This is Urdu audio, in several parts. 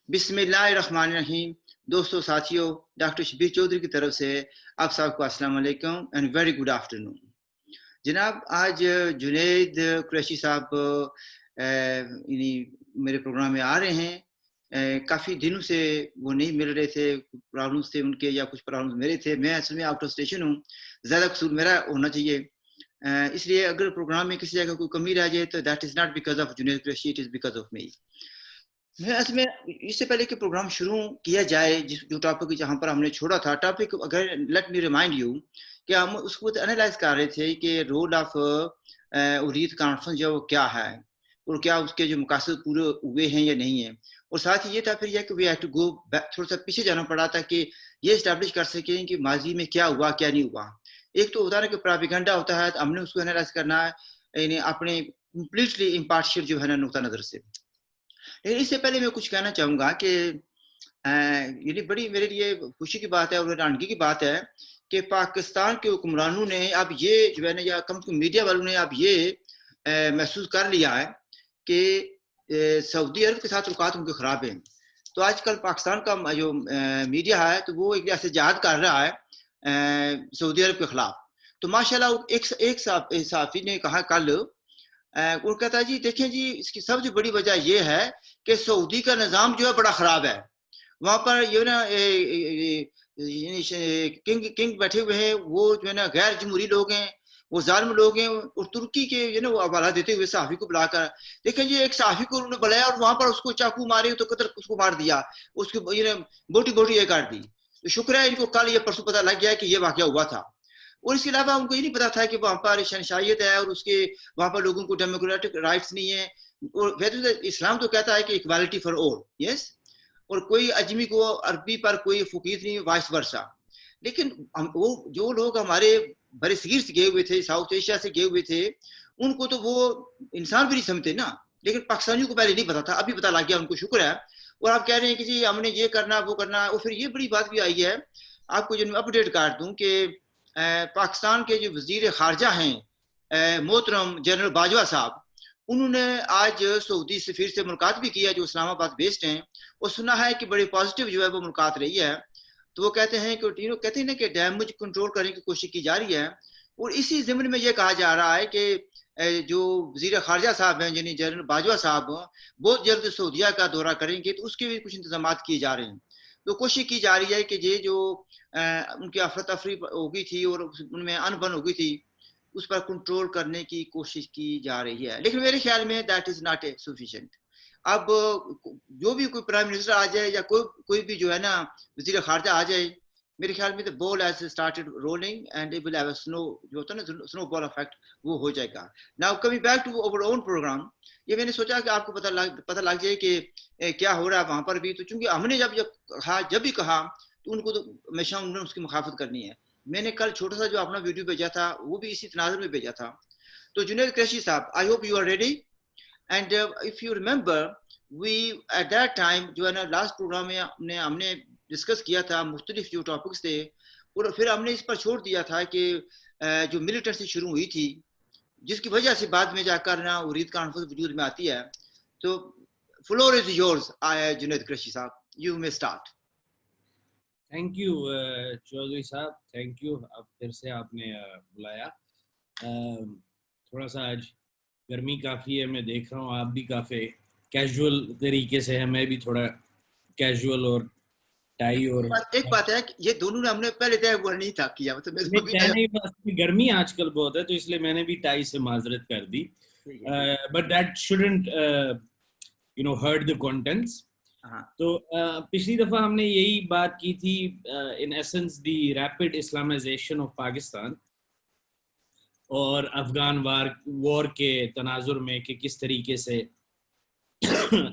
بسم اللہ الرحمن الرحیم. دوستو ساتھیوں, ڈاکٹر شبیر چودھری کی طرف سے آپ سب کو السلام علیکم اینڈ ویری گڈ آفٹرنون. جناب, آج جنید قریشی صاحب میرے پروگرام میں آ رہے ہیں. کافی دنوں سے وہ نہیں مل رہے تھے, پرابلمس تھے ان کے یا کچھ پرابلمس میرے تھے. میں اصل میں آؤٹ آف اسٹیشن ہوں, زیادہ قصور میرا ہونا چاہیے. اس لیے اگر پروگرام میں کسی جگہ کوئی کمی رہ جائے تو that is not because of Junaid Qureshi, it is because of me. میں اس میں اس سے پہلے کہ پروگرام شروع کیا جائے, جو ٹاپک جہاں پر ہم نے چھوڑا تھا, ٹاپک اگر لیٹ می ریمائنڈ یو کہ ہم اس کو انالائز کر رہے تھے کہ رول آف اورید کانفرنس جو کیا ہے اور کیا اس کے جو مقاصد پورے ہوئے ہیں یا نہیں ہیں. اور ساتھ ہی یہ تھا پھر یہ کہ وی ہیو ٹو گو تھوڑا سا پیچھے جانا پڑا تھا کہ یہ اسٹیبلش کر سکیں کہ ماضی میں کیا ہوا کیا نہیں ہوا. ایک تو ہوتا ہے کہ پراپیگنڈا ہوتا ہے, ہم نے اس کو انالائز کرنا ہے یعنی اپنے کمپلیٹلی امپارشل جو ہے نا نقطہ نظر سے. لیکن اس سے پہلے میں کچھ کہنا چاہوں گا کہ یعنی بڑی میرے لیے خوشی کی بات ہے اور حیرانگی کی بات ہے کہ پاکستان کے حکمرانوں نے اب یہ جو ہے نا, یا کم از کم میڈیا والوں نے اب یہ محسوس کر لیا ہے کہ سعودی عرب کے ساتھ تعلقات ان کے خراب ہیں. تو آج کل پاکستان کا جو میڈیا ہے تو وہ ایک ایسے جہاد کر رہا ہے سعودی عرب کے خلاف. تو ماشاءاللہ ایک صحافی نے کہا کل, وہ کہتا ہے جی دیکھیں جی, اس کی سب سے بڑی وجہ یہ ہے کہ سعودی کا نظام جو ہے بڑا خراب ہے. وہاں پر یہ نا کنگ بیٹھے ہوئے ہیں, وہ جو ہے نا غیر جمہوری لوگ ہیں, وہ ظالم لوگ ہیں. اور ترکی کے جو ہے نا وہ حوالہ دیتے ہوئے صحافی کو بلا کر دیکھیں جی, ایک صحافی کو انہوں نے بلایا اور وہاں پر اس کو چاقو مارے تو قطر اس کو مار دیا, اس کو بوٹی بوٹی یہ کاٹ دی. شکر ہے ان کو کل یہ پرسوں پتہ لگ گیا کہ یہ واقعہ ہوا تھا. اور اس کے علاوہ ان کو یہ نہیں پتا تھا کہ وہاں پر شہنشاہیت ہے اور اس کے وہاں پر لوگوں کو ڈیموکریٹک رائٹس نہیں ہیں. اور اسلام تو کہتا ہے کہ اکوالٹی فار آل, یس, اور کوئی اجمی کو عربی پر کوئی فقیت نہیں, وائس ورسا. لیکن وہ جو لوگ ہمارے برِ صغیر سے گئے ہوئے تھے, ساؤتھ ایشیا سے گئے ہوئے تھے, ان کو تو وہ انسان بھی نہیں سمجھتے نا. لیکن پاکستانیوں کو پہلے نہیں پتا تھا, ابھی پتا لگ گیا, ان کو شکر ہے. اور آپ کہہ رہے ہیں کہ جی ہم نے یہ کرنا وہ کرنا. اور پھر یہ بڑی بات بھی آئی ہے, آپ کو جو میں اپڈیٹ کر دوں کہ پاکستان کے جو وزیر خارجہ ہیں محترم جنرل باجوہ صاحب, انہوں نے آج سعودی سفیر سے ملاقات بھی کیا جو اسلام آباد بیسڈ ہیں, اور سنا ہے کہ بڑی پازیٹیو جو ہے وہ ملاقات رہی ہے. تو وہ کہتے ہیں کہ ڈیمیج کنٹرول کرنے کی کوشش کی جا رہی ہے. اور اسی ضمن میں یہ کہا جا رہا ہے کہ جو وزیر خارجہ صاحب ہیں یعنی جنرل باجوہ صاحب بہت جلد سعودیہ کا دورہ کریں گے, تو اس کے بھی کچھ انتظامات کیے جا رہے ہیں. تو کوشش کی جا رہی ہے کہ یہ جو ان کی افراتفری ہو گئی تھی اور ان میں ان بن ہو گئی تھی, اس پر کنٹرول کرنے کی کوشش کی جا رہی ہے. لیکن میرے خیال میں that is not a sufficient. اب جو بھی کوئی پرائم منسٹر آ جائے یا کوئی بھی جو ہے نا وزیر خارجہ آ جائے, میرے خیال میں ball is started rolling and it will have a snow جو ہوتا ہے نا سنو بال افیکٹ, وہ ہو جائے گا. Now coming back to our own programme, یہ میں نے سوچا کہ آپ کو پتہ لگ جائے کہ کیا ہو رہا ہے وہاں پر بھی. تو چونکہ ہم نے جب بھی کہا تو ان کو تو ہمیشہ انہوں نے اس کی مخالفت کرنی ہے. میں نے کل چھوٹا سا جو اپنا ویڈیو بھیجا تھا وہ بھی اسی تناظر میں بھیجا تھا. تو جنید قریشی صاحب, I hope you are ready. And if you remember we at that time جو ہے نا لاسٹ پروگرام میں ہم نے ڈسکس کیا تھا مختلف جو ٹاپکس تھے, اور پھر ہم نے اس پر چھوڑ دیا تھا کہ جو ملیٹنسی شروع ہوئی تھی جس کی وجہ سے بعد میں جا کر نا اورید کانفرنس وجود میں آتی ہے. تو floor is yours Junaid Qureshi صاحب, یو میں اسٹارٹ. تھینک یو چودھری صاحب, تھینک یو. اب پھر سے آپ نے بلایا. تھوڑا سا آج گرمی کافی ہے, میں دیکھ رہا ہوں آپ بھی کافی کیجول طریقے سے ہیں, میں بھی تھوڑا کیجول اور ٹائی. اور ایک بات ہے کہ یہ دونوں نے ہم نے پہلے طے ہوا نہیں تھا کیا, مطلب گرمی آج کل بہت ہے تو اس لیے میں نے بھی ٹائی سے معذرت کر دی. But that shouldn't hurt the contents. تو پچھلی دفعہ ہم نے یہی بات کی تھی in essence the rapid Islamisation of Pakistan اور افغان وار کے تناظر میں کہ کس طریقے سے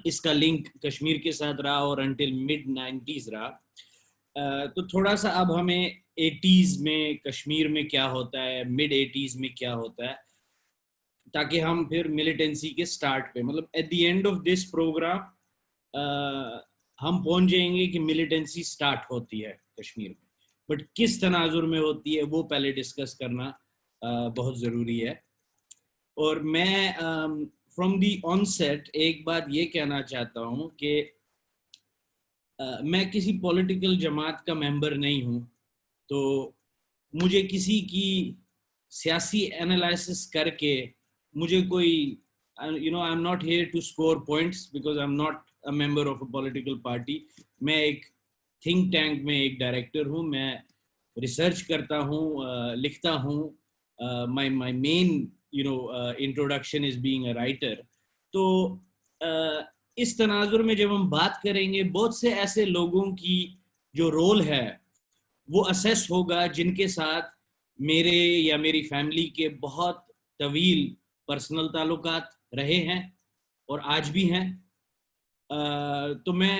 اس کا لنک کشمیر کے ساتھ رہا اور انٹل مڈ 90s رہا. تو تھوڑا سا اب ہمیں 80s میں کشمیر میں کیا ہوتا ہے, مڈ 80s میں کیا ہوتا ہے, تاکہ ہم پھر ملیٹنسی کے سٹارٹ پہ مطلب at the end of this program ہم پہنچ جائیں گے کہ ملیٹنسی سٹارٹ ہوتی ہے کشمیر میں, بٹ کس تناظر میں ہوتی ہے وہ پہلے ڈسکس کرنا بہت ضروری ہے. اور میں فرام دی آن سیٹ ایک بات یہ کہنا چاہتا ہوں کہ میں کسی پولیٹیکل جماعت کا ممبر نہیں ہوں, تو مجھے کسی کی سیاسی انالائسس کر کے مجھے کوئی I am not here to score points because I am not a member of a political party. میں ایک تھنک ٹینک میں ایک ڈائریکٹر ہوں, میں ریسرچ کرتا ہوں, لکھتا ہوں. my main introduction is being a writer. تو اس تناظر میں جب ہم بات کریں گے, بہت سے ایسے لوگوں کی جو رول ہے وہ اسیس ہوگا جن کے ساتھ میرے یا میری فیملی کے بہت طویل پرسنل تعلقات رہے ہیں اور آج بھی ہیں. تو میں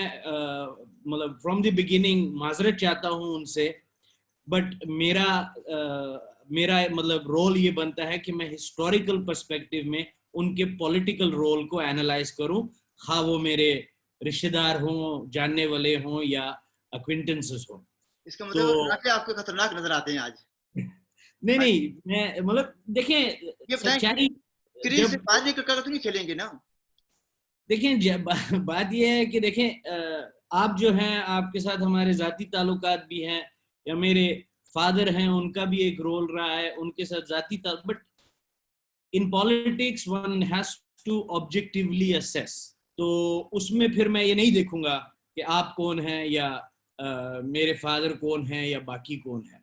مطلب فرام دی بگننگ معذرت چاہتا ہوں ان سے, بٹ میرا مطلب رول یہ بنتا ہے کہ میں ہسٹوریکل پرسپیکٹو میں ان کے پولیٹیکل رول کو اینالائز کروں, خواہ وہ میرے رشتہ دار ہوں, جاننے والے ہوں یا اکوینٹنسز ہوں. اس کا مطلب آپ کو خطرناک نظر آتے ہیں آج؟ نہیں, میں مطلب دیکھیں سچائی سے بات نہیں کر تو نہیں کھیلیں گے نا. دیکھیں بات یہ ہے کہ دیکھیں آپ جو ہیں, آپ کے ساتھ ہمارے ذاتی تعلقات بھی ہیں, یا میرے فادر ہیں ان کا بھی ایک رول رہا ہے, ان کے ساتھ ذاتی تعلق, but in politics one has to objectively assess. تو اس میں پھر میں یہ نہیں دیکھوں گا کہ آپ کون ہیں یا میرے فادر کون ہیں یا باقی کون ہیں.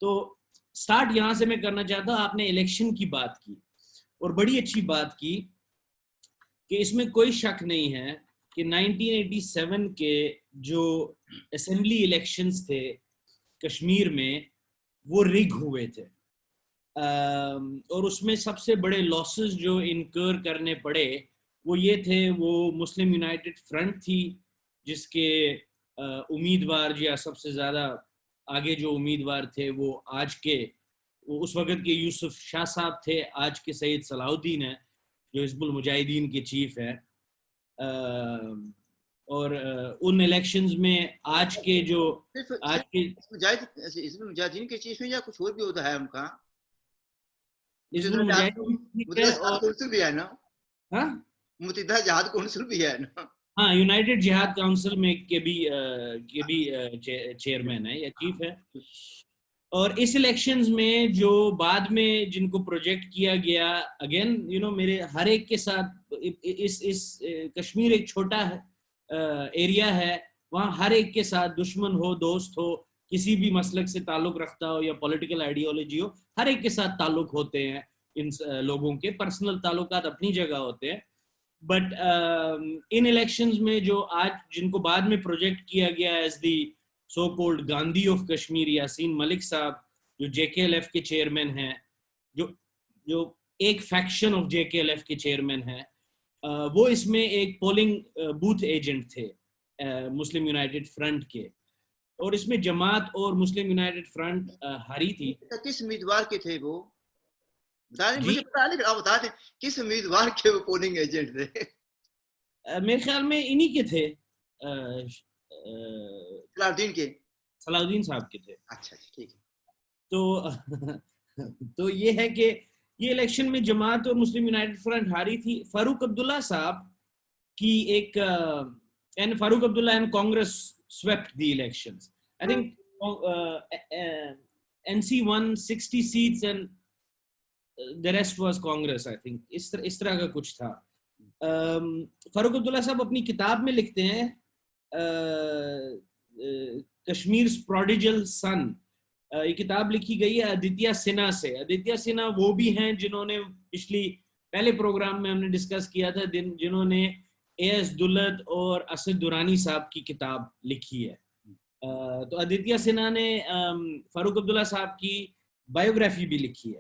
تو سٹارٹ یہاں سے میں کرنا چاہتا ہوں. آپ نے الیکشن کی بات کی اور بڑی اچھی بات کی کہ اس میں کوئی شک نہیں ہے کہ 1987 کے جو اسمبلی الیکشنز تھے کشمیر میں وہ ریگ ہوئے تھے, اور اس میں سب سے بڑے لاسز جو انکر کرنے پڑے وہ یہ تھے, وہ مسلم یونائٹڈ فرنٹ تھی جس کے امیدوار یا سب سے زیادہ آگے جو امیدوار تھے وہ اس وقت کے یوسف شاہ صاحب تھے, آج کے سید صلاح الدین ہیں جو حزب المجاہدین کے چیف ہیں. اور ان الیکشنز میں آج کے جو حزب المجاہدین کے چیف ہیں یا کچھ اور بھی ہوتا ہے ان کا؟ حزب المجاہدین بھی ہے نا, متحدہ جہاد کونسل بھی ہے نا. ہاں, یونائٹڈ جہاد کاؤنسل میں کے بھی چیئرمین ہے یا چیف ہے. اور اس الیکشنز میں جو بعد میں جن کو پروجیکٹ کیا گیا, اگین میرے ہر ایک کے ساتھ اس کشمیر ایک چھوٹا ایریا ہے, وہاں ہر ایک کے ساتھ دشمن ہو, دوست ہو, کسی بھی مسلک سے تعلق رکھتا ہو یا پولیٹیکل آئیڈیالوجی ہو, ہر ایک کے ساتھ تعلق ہوتے ہیں. ان لوگوں کے پرسنل تعلقات اپنی جگہ ہوتے ہیں, بٹ ان الیکشنز میں جو آج جن کو بعد میں پروجیکٹ کیا گیا as the so called Gandhi of Kashmir, Yasin Malik صاحب جو جے کے ایل ایف کے چیئرمین ہیں, جو ایک faction of J K L F کے چیئرمین ہیں, وہ اس میں ایک پولنگ بوتھ ایجنٹ تھے مسلم یونائٹڈ فرنٹ کے, اور اس میں جماعت اور مسلم یونائٹڈ فرنٹ ہاری تھی. کس امیدوار کے تھے وہ؟ مجھے پتا ہے لیکن آپ بتا دیں کس امیدوار کے وہ پولنگ ایجنٹ تھے؟ میرے خیال میں انہی کے تھے, صلاح الدین صاحب کے تھے. اچھا ٹھیک ہے. تو یہ ہے کہ یہ الیکشن میں جماعت اور مسلم یونائٹڈ فرنٹ ہاری تھی. فاروق عبداللہ صاحب کی ایک Farooq Abdullah and Congress swept the elections. I think NC won 60 seats and the rest was Congress. I think اس طرح کا کچھ تھا. فاروق عبداللہ صاحب اپنی کتاب میں لکھتے ہیں کشمیر's prodigal son. یہ کتاب لکھی گئی ہے آدتیہ سنہا سے. آدتیہ سنہا وہ بھی ہیں جنہوں نے پہلے پروگرام میں ہم نے ڈسکس کیا تھا, جنہوں نے اے ایس دلت اور اسد درانی صاحب کی کتاب لکھی ہے. تو آدتیہ سنہا نے فاروق عبداللہ صاحب کی بایوگرافی بھی لکھی ہے,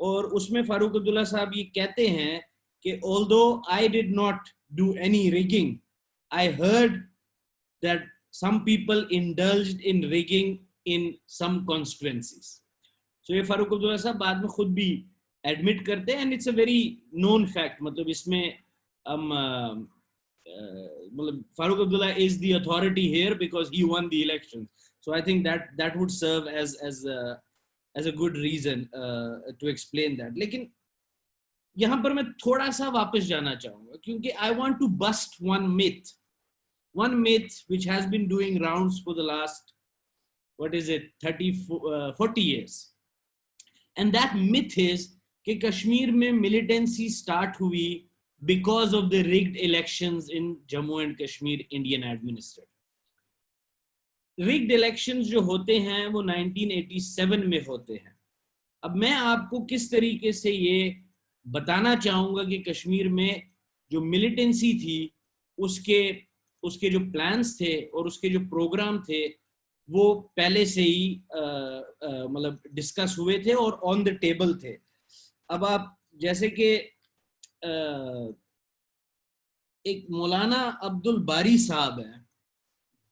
اور اس میں فاروق عبداللہ صاحب یہ کہتے ہیں کہ although I did not do any rigging, I heard that some people indulged in rigging in some constituencies. So یہ فاروق عبداللہ صاحب بعد میں خود بھی ایڈمٹ کرتے ہیں, and it's a very known fact. مطلب اس میں مطلب Farooq Abdullah is the authority here because he won the election. So I think that would serve as a good reason to explain that. لیکن یہاں پر میں تھوڑا سا واپس جانا چاہوں گا کیونکہ I want to bust one myth one myth which has been doing rounds for the last, 40 years. And that myth is کہ کشمیر میں militancy start ہوئی because of the rigged elections in Jammu and Kashmir Indian administered. Rigged elections جو ہوتے ہیں وہ 1987 میں ہوتے ہیں. اب میں آپ کو کس طریقے سے یہ بتانا چاہوں گا کہ کشمیر میں جو ملیٹنسی تھی اس کے جو پلانز تھے اور اس کے جو پروگرام تھے وہ پہلے سے ہی مطلب ڈسکس ہوئے تھے اور آن دا ٹیبل تھے. اب آپ جیسے کہ ایک مولانا عبد الباری صاحب ہیں,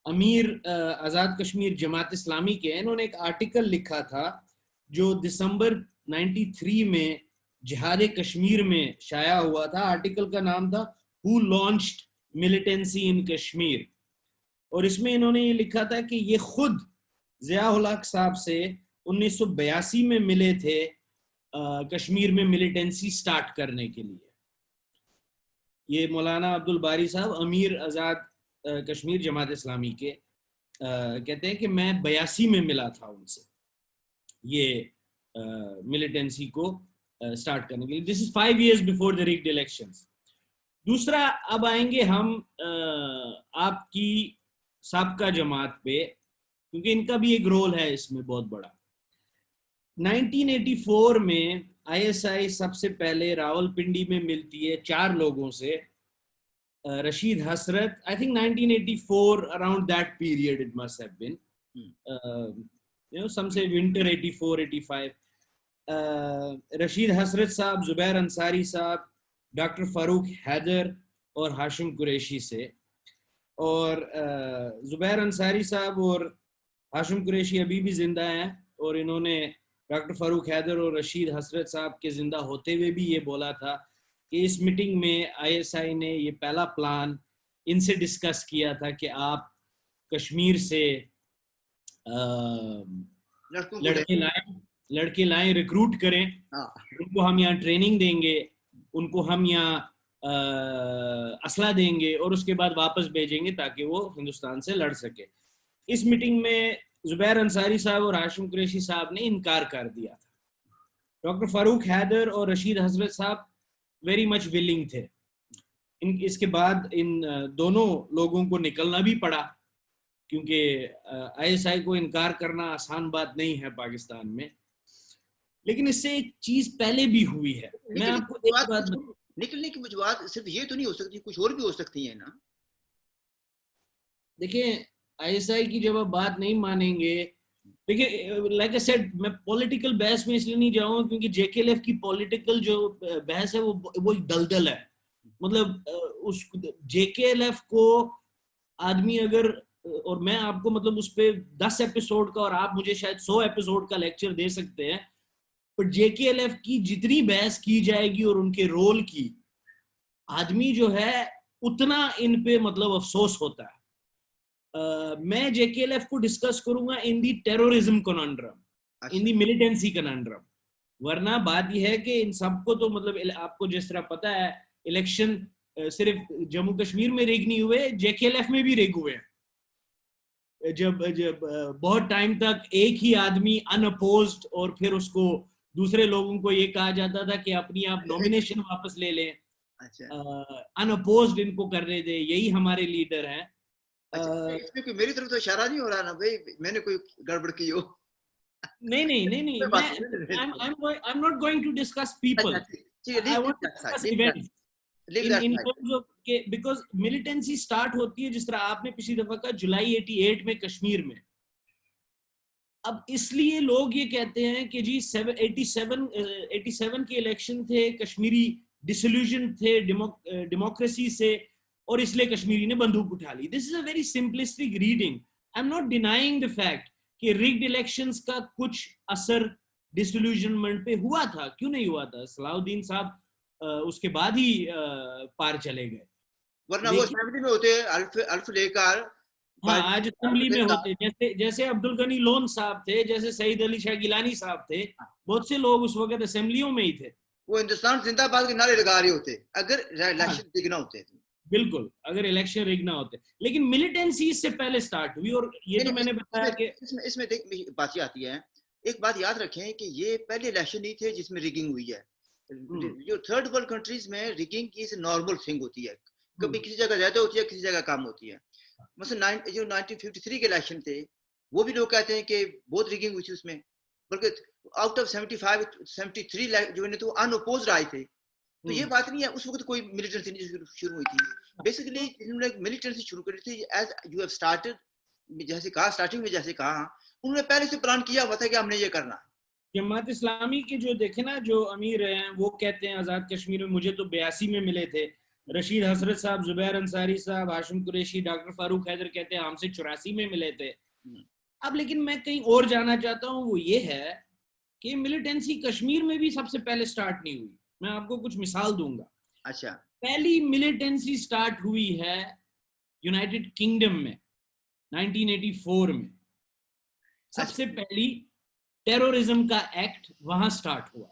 امیر آزاد کشمیر جماعت اسلامی کے, انہوں نے ایک آرٹیکل لکھا تھا جو دسمبر 93 میں جہاد کشمیر میں شائع ہوا تھا. آرٹیکل کا نام تھا Who Launched Militancy in Kashmir, اور اس میں انہوں نے یہ لکھا تھا کہ یہ خود ضیاء الحق صاحب سے 1982 میں ملے تھے کشمیر میں ملیٹنسی سٹارٹ کرنے کے لیے. یہ مولانا عبد الباری صاحب امیر آزاد کشمیر جماعت اسلامی کے کہتے ہیں کہ میں 82 میں ملا تھا ان سے یہ ملیٹنسی کو سٹارٹ کرنے کے لیے. دس از 5 years before the rigged elections. دوسرا, اب آئیں گے ہم آپ کی سابقہ جماعت پہ, کیونکہ ان کا بھی ایک رول ہے اس میں بہت بڑا. 1984 میں ISI سب سے پہلے راول پنڈی میں ملتی ہے 4 لوگوں سے. رشید حسرت, I think 1984, around that period it must have been. Some say winter 84, 85. Rashid حسرت صاحب, زبیر انصاری صاحب, ڈاکٹر فاروق حیدر اور ہاشم قریشی سے. اور زبیر انصاری صاحب اور ہاشم قریشی ابھی بھی زندہ ہیں, اور انہوں نے ڈاکٹر فاروق حیدر اور رشید حسرت صاحب کے زندہ ہوتے ہوئے بھی یہ بولا تھا کہ اس میٹنگ میں ISI نے یہ پہلا پلان ان سے ڈسکس کیا تھا کہ آپ کشمیر سے لڑکے لائیں, ریکروٹ کریں, ان کو ہم یہاں ٹریننگ دیں گے, ان کو ہم یہاں اسلحہ دیں گے اور اس کے بعد واپس بھیجیں گے تاکہ وہ ہندوستان سے لڑ سکے. اس میٹنگ میں زبیر انصاری صاحب اور ہاشم قریشی صاحب نے انکار کر دیا تھا. ڈاکٹر فاروق حیدر اور رشید حسرت صاحب ویری مچ ولنگ تھے. اس کے بعد ان دونوں لوگوں کو نکلنا بھی پڑا, کیونکہ ISI کو انکار کرنا آسان بات نہیں ہے پاکستان میں. لیکن اس سے ایک چیز پہلے بھی ہوئی ہے. میں آپ کو ایک بات, نکلنے کی وجوہات صرف یہ تو نہیں ہو سکتی, کچھ اور بھی ہو سکتی ہیں نا. دیکھیں ISI کی جب آپ بات نہیں مانیں گے, دیکھیں لائک اے سیڈ, میں پولیٹیکل بحث میں اس لیے نہیں جاؤں کیونکہ JKLF کی پولیٹیکل جو بحث ہے وہ دلدل ہے. مطلب اس JKLF کو آدمی اگر, اور میں آپ کو مطلب اس پہ 10 ایپیسوڈ کا اور آپ مجھے شاید 100 ایپیسوڈ کا لیکچر دے سکتے ہیں, پر JKLF کی جتنی بحث کی جائے گی اور ان کے رول کی, آدمی جو ہے اتنا ان پہ مطلب افسوس ہوتا ہے. میں JKLF کو ڈسکس کروں گا ان دی ٹیرورزم کنانڈرم, ان دی ملیٹنسی کنانڈرم. ورنہ بات یہ ہے کہ ان سب کو تو مطلب آپ کو جس طرح پتا ہے الیکشن صرف جموں کشمیر میں ریگ نہیں ہوئے, JKLF میں بھی ریگ ہوئے ہیں. جب بہت ٹائم تک ایک ہی آدمی ان اپوزڈ, اور پھر اس کو دوسرے لوگوں کو یہ کہا جاتا تھا کہ اپنی آپ نومینیشن واپس لے لیں, ان اپوزڈ ان کو کرنے دیں, یہی ہمارے لیڈر ہیں. اس میں کوئی میری طرف تو اشارہ نہیں ہو رہا نا بھائی میں نے کوئی گڑبڑ کی ہو. نہیں I'm not going to discuss people. I want to discuss events. In terms of because militancy start ہوتی ہے جس طرح آپ نے پچھلی دفعہ کا جولائی 88 میں کشمیر میں. اب اس لیے لوگ یہ کہتے ہیں کہ جی 87 کے الیکشن تھے, کشمیری ڈسلیوژن تھے ڈیموکریسی سے, اور اس لیے کشمیری نے بندوق اٹھا لی. This is a very simplistic reading. I am not denying the fact کہ ریگڈ الیکشنز کا کچھ اثر ڈسلیوژنمنٹ پہ ہوا تھا, کیوں نہیں ہوا تھا. صلاح الدین صاحب اس کے بعد ہی پار چلے گئے, ورنہ وہ اسمبلی میں ہوتے الف لے کر. ہاں آج اسمبلی میں ہوتے, جیسے عبد الغنی لون صاحب تھے, جیسے سعید علی شاہ گیلانی صاحب تھے, بہت سے لوگ اس وقت اسمبلیوں میں ہی تھے. وہ ہندوستان زندہ باد کے نعرے لگا رہے ہوتے اگر الیکشن دیکھنا ہوتے. بالکل اگر الیکشن ریگ نہ ہوتے, لیکن ملیٹنسی اس سے پہلے سٹارٹ ہوئی. اور یہ تو میں نے بتایا کہ اس میں دیکھ بات یہ آتی ہے, ایک بات یاد رکھیں کہ یہ پہلے الیکشن نہیں تھے جس میں ریگنگ ہوئی ہے. جو تھرڈ ورلڈ کنٹریز میں ریگنگ از نارمل تھنگ ہوتی ہے, کبھی کسی جگہ زیادہ ہوتی ہے, کسی جگہ کم ہوتی ہے. مثلا جو 1953 کے الیکشن تھے وہ بھی لوگ کہتے ہیں کہ بہت ریگنگ ہوئی تھی اس میں, بلکہ آؤٹ آف 73 جو ہے تو ان اپوزڈ آئے تھے. تو یہ بات نہیں ہے اس وقت کوئی ملیٹنسی نہیں شروع ہوئی تھی. بیسیکلی انہوں نے ملیٹنسی شروع کری تھی ایز یو ہیو سٹارٹڈ, جیسے کہا سٹارٹنگ میں, جیسے کہا انہوں نے پہلے سے پلان کیا ہوا تھا کہ ہم نے یہ کرنا ہے. جماعت اسلامی کے جو دیکھیں نا جو امیر ہیں وہ کہتے ہیں آزاد کشمیر میں مجھے تو 82 میں ملے تھے, رشید حسرت صاحب, زبیر انصاری صاحب, ہاشم قریشی, ڈاکٹر فاروق حیدر کہتے ہیں ہم سے 84 میں ملے تھے. اب لیکن میں کہیں اور جانا چاہتا ہوں, وہ یہ ہے کہ ملیٹنسی کشمیر میں بھی سب سے پہلے سٹارٹ نہیں ہوئی. میں آپ کو کچھ مثال دوں گا. اچھا, پہلی ملیٹنسی سٹارٹ ہوئی ہے یونائٹڈ کنگڈم میں 1984 میں. سب سے پہلی ٹیرورزم کا ایکٹ وہاں سٹارٹ ہوا.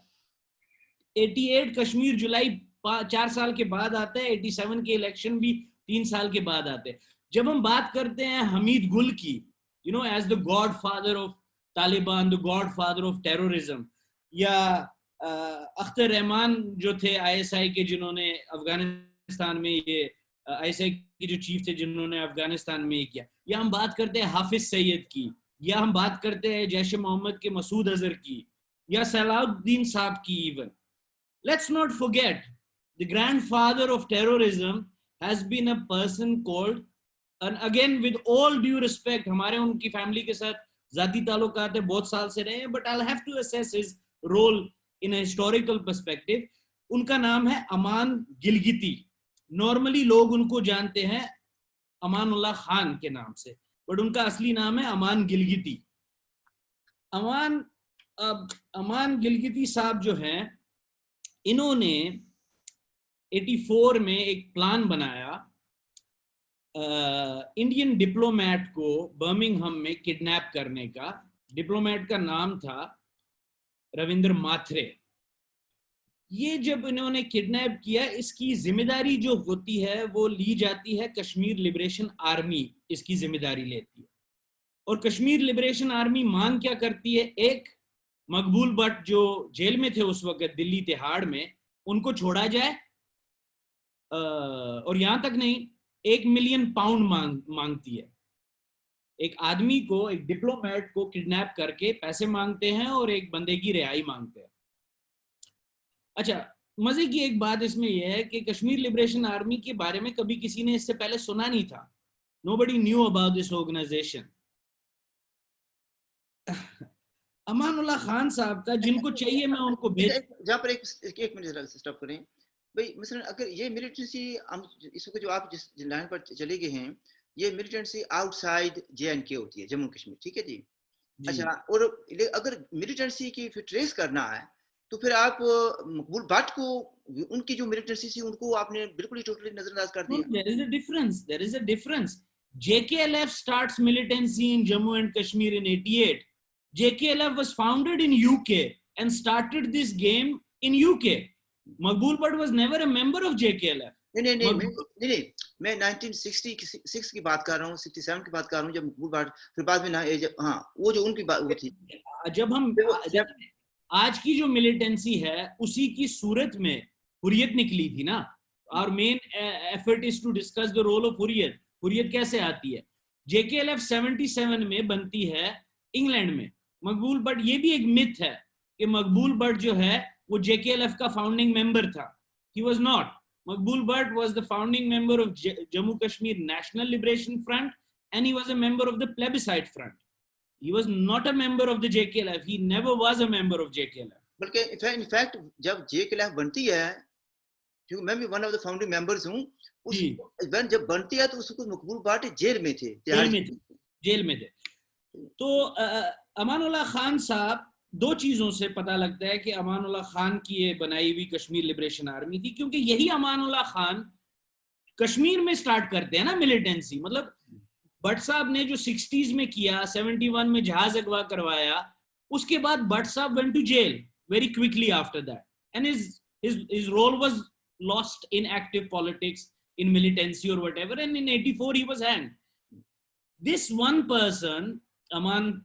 88 کشمیر جولائی 4 سال کے بعد آتا ہے, 87 کے الیکشن بھی 3 سال کے بعد آتے ہیں. جب ہم بات کرتے ہیں حمید گل کی, you know is the godfather of Taliban, the godfather of terrorism, یا اختر رحمان جو تھے آئی ایس آئی کے جنہوں نے افغانستان میں یہ آئی ایس آئی کے جو چیف تھے جنہوں نے افغانستان میں یہ کیا, یا ہم بات کرتے ہیں حافظ سید کی, یا ہم بات کرتے ہیں جیش محمد کے مسعود اظہر کی, یا صلاح الدین صاحب کی. Even let's not forget the grandfather of terrorism has been a person called, and again with all due respect ہمارے ان کی فیملی کے ساتھ ذاتی تعلقات ہیں, بہت سال سے رہے ہیں, but I'll have to assess his role in a historical perspective. ان کا نام ہے امان گلگتی. نارملی لوگ ان کو جانتے ہیں امان اللہ خان کے نام سے, بٹ ان کا اصلی نام ہے امان گلگتی. امان گلگتی صاحب جو ہیں, انہوں نے 84 میں ایک پلان بنایا انڈین ڈپلومیٹ کو برمنگھم میں کڈنیپ کرنے کا. ڈپلومیٹ کا نام تھا رویندر ماتھرے. یہ جب انہوں نے کڈنیپ کیا, اس کی ذمہ داری جو ہوتی ہے وہ لی جاتی ہے کشمیر لبریشن آرمی, اس کی ذمہ داری لیتی ہے. اور کشمیر لبریشن آرمی مانگ کیا کرتی ہے, ایک مقبول بٹ جو جیل میں تھے اس وقت دلی تہاڑ میں, ان کو چھوڑا جائے, اور یہاں تک نہیں, 1 ملین پاؤنڈ مانگتی ہے. ایک آدمی کو, ایک ڈپلومیٹ کو کڈنیپ کر کے پیسے مانگتے ہیں اور ایک بندے کی رہائی مانگتے ہیں. اچھا, مزے کی ایک بات اس میں یہ ہے کہ کشمیر لبریشن آرمی کے بارے میں کبھی کسی نے اس سے پہلے سنا نہیں تھا. Nobody knew about this organization. Aman Ullah Khan صاحب کا جن کو چاہیے میں ان کو بھیج. جہاں پر ایک منٹ سٹاپ کریں بھائی. مثلا اگر یہ ملیٹنسی اس وقت جو آپ جس لائن پر چلے گئے ہیں, یہ ملیٹنسی آؤٹ سائڈ JNK ہوتی ہے, جموں کشمیر, ٹھیک ہے جی. اچھا, اور اگر ملیٹنسی کی پھر ٹریس کرنا ہے تو پھر آپ مقبول بٹ کو, ان کی جو ملیٹنسی تھی ان کو آپ نے بالکل ہی ٹوٹلی نظر انداز کر دیا. There is a difference. JKLF starts militancy in Jammu and Kashmir in 88. JKLF was founded in UK and started this game in UK. Maqbool Bhat was never a member of JKLF. نہیں, میں 1966 کی بات کر رہا ہوں, 67 کی بات کر رہا ہوں, جب مقبول بٹ پھر بعد میں, ہاں وہ جو ان کی بات وہ تھی. جب ہم آج کی جو ملیٹنسی ہے اسی کی صورت میں حریت نکلی تھی نا. Our main effort is to discuss the role of حریت. حریت کیسے آتی ہے. JKLF 77 میں بنتی ہے انگلینڈ میں. مقبول بٹ یہ بھی ایک myth ہے کہ مقبول بٹ جو ہے وہ JKLF کا فاؤنڈنگ ممبر تھا. He was not. Maqbool Bhat was the founding member of Jammu Kashmir National Liberation Front, and he was a member of the Plebiscite Front. He was not a member of the JKLF. He never was a member of JKLF. بلکہ in fact جب JKLF بنتی ہے, کیونکہ میں بھی one of the founding members ہوں, جب بنتی ہے تو اس کو مقبول بٹ جیل میں تھے, جیل میں تھے. تو امان اللہ خان صاحب, 2 چیزوں سے پتہ لگتا ہے کہ امان اللہ خان کی یہ بنائی ہوئی کشمیر لبریشن آرمی تھی, کیونکہ یہی امان اللہ خان کشمیر میں سٹارٹ کرتے ہیں نا ملیٹنسی. مطلب بٹ صاحب نے جو 60s میں کیا, 71 میں جہاز اغوا کروایا, اس کے بعد بٹ صاحب went to jail very quickly after that, and his role was lost in active politics. in militancy or whatever, and in 84 he was hanged. This one person, Aman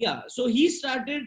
Yeah, so he started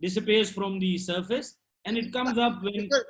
disappears from the surface and it comes up when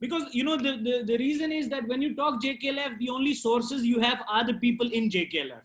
because you know the reason is that when you talk JKLF the only sources you have are the people in JKLF.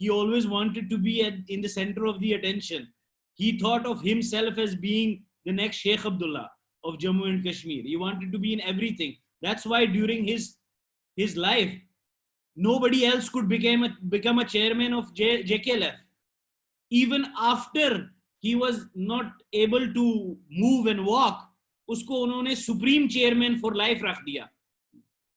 he always wanted to be in the center of the attention. He thought of himself as being the next Sheikh Abdullah of Jammu and Kashmir. He wanted to be in everything. That's why during his life nobody else could become a chairman of JKLF. Even after he was not able to move and walk, usko unhone supreme chairman for life rakh diya.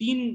3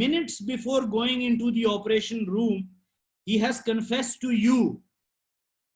minutes before going into the operation room he has confessed to you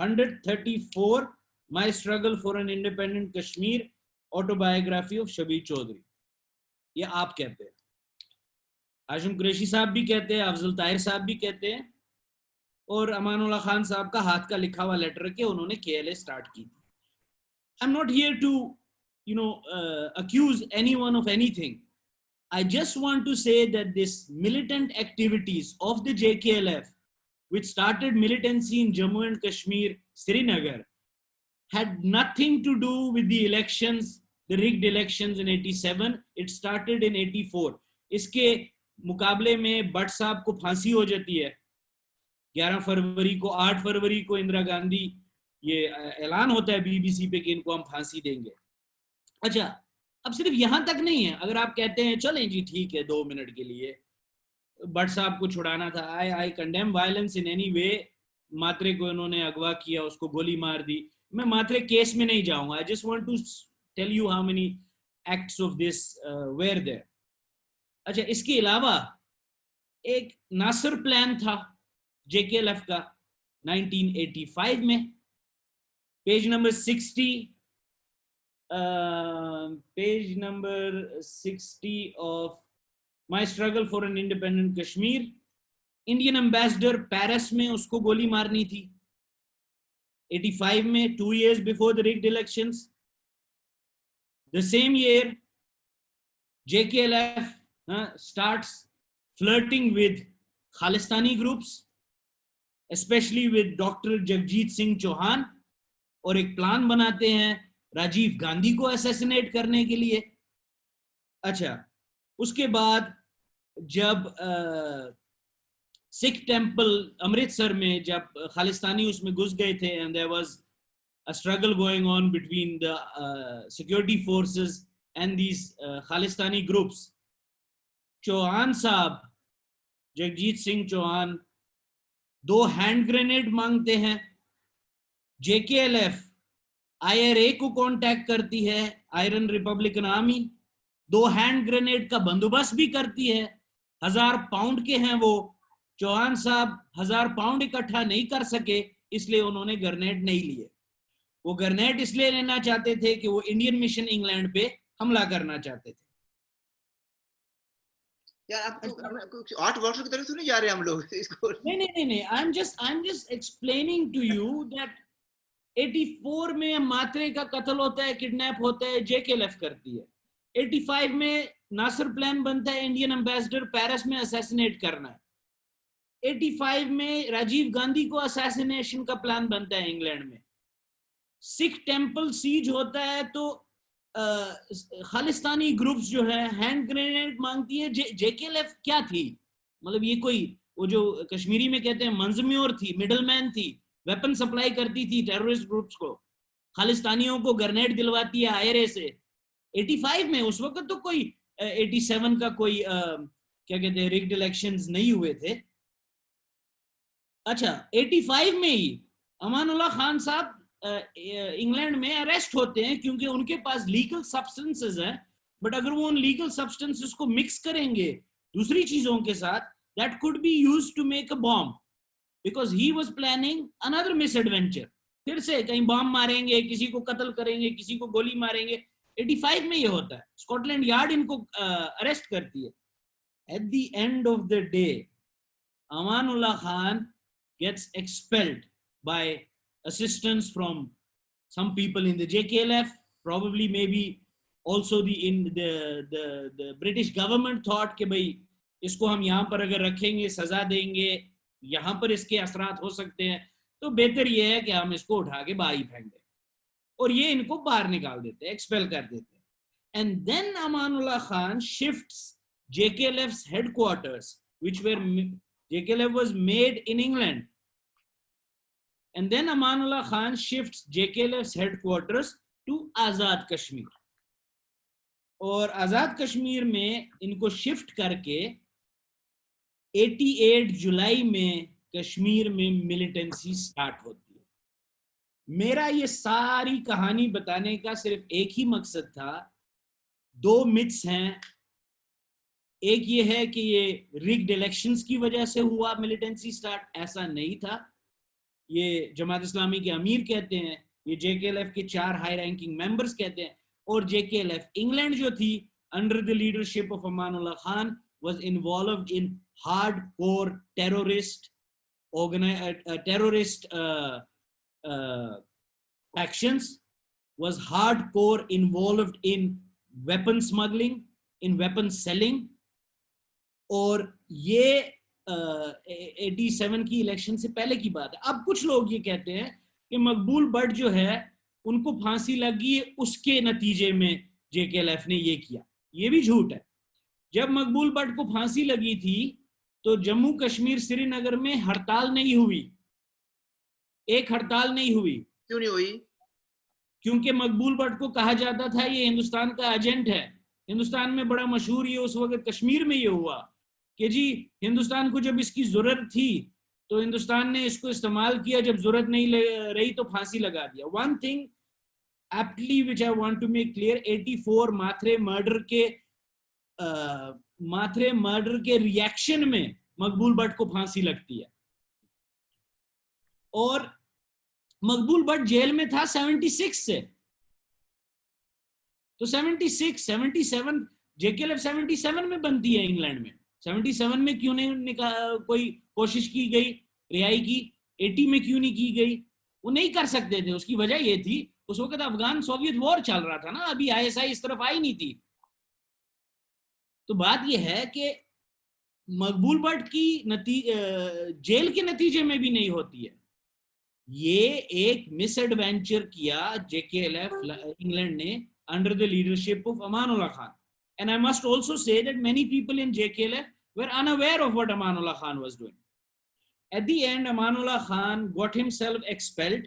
134 My Struggle for an Independent Kashmir, Autobiography of Shabir Chaudhry. یہ آپ کہتے ہیں, ہاشم قریشی صاحب بھی کہتے ہیں, افضل طاہر صاحب بھی کہتے ہیں, اور امان اللہ خان صاحب کا ہاتھ کا لکھا ہوا لیٹر کہ انہوں نے KLA سٹارٹ کی تھی. I'm not here to accuse anyone of anything. I just want to say that this militant activities of the JKLF, which started militancy in Jammu and Kashmir, Srinagar, had nothing to do with the elections, the rigged elections in 87. It started in 84. اس کے مقابلے میں بٹ صاحب کو پھانسی ہو جاتی ہے 11 فروری کو. 8 فروری کو اندرا گاندھی یہ اعلان ہوتا ہے BBC پہ کہ ان کو ہم پھانسی دیں گے. اچھا, اب صرف یہاں تک نہیں ہے. اگر آپ کہتے ہیں چلیں جی ٹھیک ہے 2 منٹ کے لیے بٹ صاحب کو چھڑانا تھا, I condemn violence in any way. ماترے کو انہوں نے اغوا کیا, اس کو گولی مار دی. میں ماترے کیس میں نہیں جاؤں گا. I just want to tell you how many acts of this were there. اچھا, اس کے علاوہ ایک ناصر پلان تھا JKLF کا 1985 میں. Page number 60 of My Struggle for an Independent Kashmir. Indian ambassador Paris میں اس کو گولی مارنی تھی 85 میں, 2 years before the rigged elections. The same year, JKLF starts flirting with Khalistani groups, especially with Dr. Jagjit Singh Chauhan, اور ایک پلان بناتے ہیں راجیو گاندھی کو اسیسینیٹ کرنے کے لیے. اچھا, اس کے بعد جب سکھ ٹیمپل امرتسر میں جب خالستانی اس میں گھس گئے تھے, and there was a struggle going on between the security forces and these Khalistani groups. Chauhan صاحب, جگجیت سنگھ چوہان 2 ہینڈ گرینیڈ مانگتے ہیں. JKLF IRA کو کانٹیکٹ کرتی ہے, iron Republican army, 2 hand grenade کا بندوبست بھی کرتی ہے. 1000 پاؤنڈ کے ہیں وہ. چوہان صاحب 1000 پاؤنڈ اکٹھا نہیں کر سکے, اس لیے انہوں نے گرنیڈ نہیں لیے. وہ گرنیڈ اس لیے لینا چاہتے تھے کہ وہ انڈین مشن انگلینڈ پہ حملہ کرنا چاہتے تھے. آرٹ واٹر کی طرف تو نہیں جا رہے ہم لوگ اس کو. نہیں I'm just explaining to you that 84 میں ماترے کا قتل ہوتا ہے, کڈنیپ ہوتا ہے, JKLF کرتی ہے. 85 میں ناصر پلان بنتا ہے انڈین امبیسڈر پیرس میں اسیسینیٹ کرنا ہے. 85 میں راجیو گاندھی کو اسیسینیشن کا پلان بنتا ہے انگلینڈ میں. سکھ ٹیمپل سیج ہوتا ہے تو خالستانی گروپس جو ہے ہینڈ گرینیڈ مانگتی ہے. JKLF کیا تھی, مطلب یہ کوئی وہ جو کشمیری میں کہتے ہیں منظمیور تھی, مڈل مین تھی, ویپن سپلائی کرتی تھی ٹیررسٹ گروپس کو, خالستانیوں کو گرنیڈ دلواتی ہے IRA سے. 85 میں, اس وقت تو کوئی 87 کا کوئی کیا کہتے ہیں ریگڈ الیکشنز نہیں ہوئے تھے. اچھا, 85 میں ہی امان اللہ خان صاحب انگلینڈ میں اریسٹ ہوتے ہیں کیونکہ ان کے پاس لیگل سبسٹنسز ہیں, بٹ اگر وہ ان لیگل سبسٹنسز کو مکس کریں گے دوسری چیزوں کے ساتھ, that could be used to make a bomb, because he was planning another misadventure. پھر سے کہیں بام ماریں گے, کسی کو قتل کریں گے, کسی کو گولی ماریں گے. 85 میں یہ ہوتا ہے. اسکاٹ لینڈ یارڈ ان کو اریسٹ کرتی ہے. At the end of the day, Aman Ullah Khan gets expelled by assistance from some people in the JKLF, probably maybe also the British government thought کہ بھئی اس کو ہم یہاں پر اگر رکھیں گے سزا دیں گے, یہاں پر اس کے اثرات ہو سکتے ہیں, تو بہتر یہ ہے کہ ہم اس کو اٹھا کے باہر ہی پھینک دیں, اور یہ ان کو باہر نکال دیتے, ایکسپیل کر دیتے. And then Aman Ullah Khan shifts JKLF's headquarters, JKLF was made in England. And then Aman Ullah Khan shifts JKLF's headquarters to Azad Kashmir. اور آزاد کشمیر میں ان کو شفٹ کر کے 88 جولائی میں کشمیر میں ملیٹنسی سٹارٹ ہوتی ہے. میرا یہ ساری کہانی بتانے کا صرف ایک ہی مقصد تھا. 2 متس ہیں. ایک یہ ہے کہ یہ ریگڈ الیکشنز کی وجہ سے ہوا ملیٹنسی سٹارٹ, ایسا نہیں تھا. یہ جماعت اسلامی کے امیر کہتے ہیں یہ JKLF کے 4 ہائی رینکنگ ممبرز کہتے ہیں. اور JKLF انگلینڈ جو تھی under the leadership of Aman Ullah Khan was involved in hardcore terrorist actions, was hardcore involved in weapon smuggling, in weapon selling. اور یہ 87 کی الیکشن سے پہلے کی بات ہے. اب کچھ لوگ یہ کہتے ہیں کہ مقبول بٹ جو ہے ان کو پھانسی لگی اس کے نتیجے میں JKLF نے یہ کیا. یہ بھی جھوٹ ہے. جب مقبول بٹ کو پھانسی لگی تھی تو جموں کشمیر سری نگر میں ہڑتال نہیں ہوئی, ایک ہڑتال نہیں ہوئی. کیوں نہیں ہوئی؟ کیونکہ مقبول بٹ کو کہا جاتا تھا یہ ہندوستان کا ایجنٹ ہے. ہندوستان میں بڑا مشہور یہ اس وقت کشمیر میں یہ ہوا کہ جی ہندوستان کو جب اس کی ضرورت تھی تو ہندوستان نے اس کو استعمال کیا, جب ضرورت نہیں رہی تو پھانسی لگا دیا. One thing aptly which I want to make clear, 84 Mhatre murder کے ریاکشن میں مقبول بٹ کو پھانسی لگتی ہے. اور مقبول بٹ جیل میں تھا 76 سے, تو 77 JKLF 77 میں بنتی ہے انگلینڈ میں. 77 میں کیوں نہیں کوئی کوشش کی گئی رہائی کی؟ 80 میں کیوں نہیں کی گئی؟ وہ نہیں کر سکتے تھے. اس کی وجہ یہ تھی اس وقت افغان سوویت وار چل رہا تھا نا, ابھی ISI اس طرف آئی نہیں تھی. تو بات یہ ہے کہ مقبول بٹ کی جیل کے نتیجے میں بھی نہیں ہوتی ہے. یہ ایک مس ایڈوینچر کیا JKLF انگلینڈ نے under the leadership of Aman Ullah Khan. And I must also say that many people in JKLF were unaware of what Aman Ullah Khan was doing. At the end, Aman Ullah Khan got himself expelled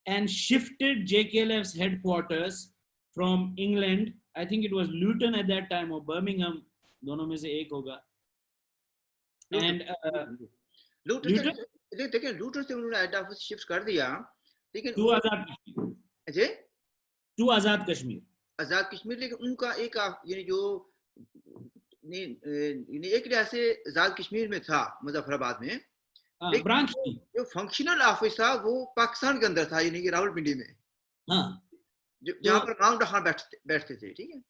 and shifted JKLF's headquarters from England. I think it was Luton at that time or Birmingham. دونوں میں سے ایک ہوگا. And لیکن لوٹن سے انہوں نے ہیڈ آفس شفٹ کر دیا, لیکن to آزاد کشمیر. to آزاد کشمیر. آزاد کشمیر. لیکن ان کا ایک یعنی جو ایک ریاست آزاد کشمیر میں تھا مظفر آباد میں, برانچ جو فنکشنل آفس تھا وہ پاکستان کے اندر تھا, یعنی کہ راول پنڈی میں, جہاں پر امام خان بیٹھتے تھے. ٹھیک ہے.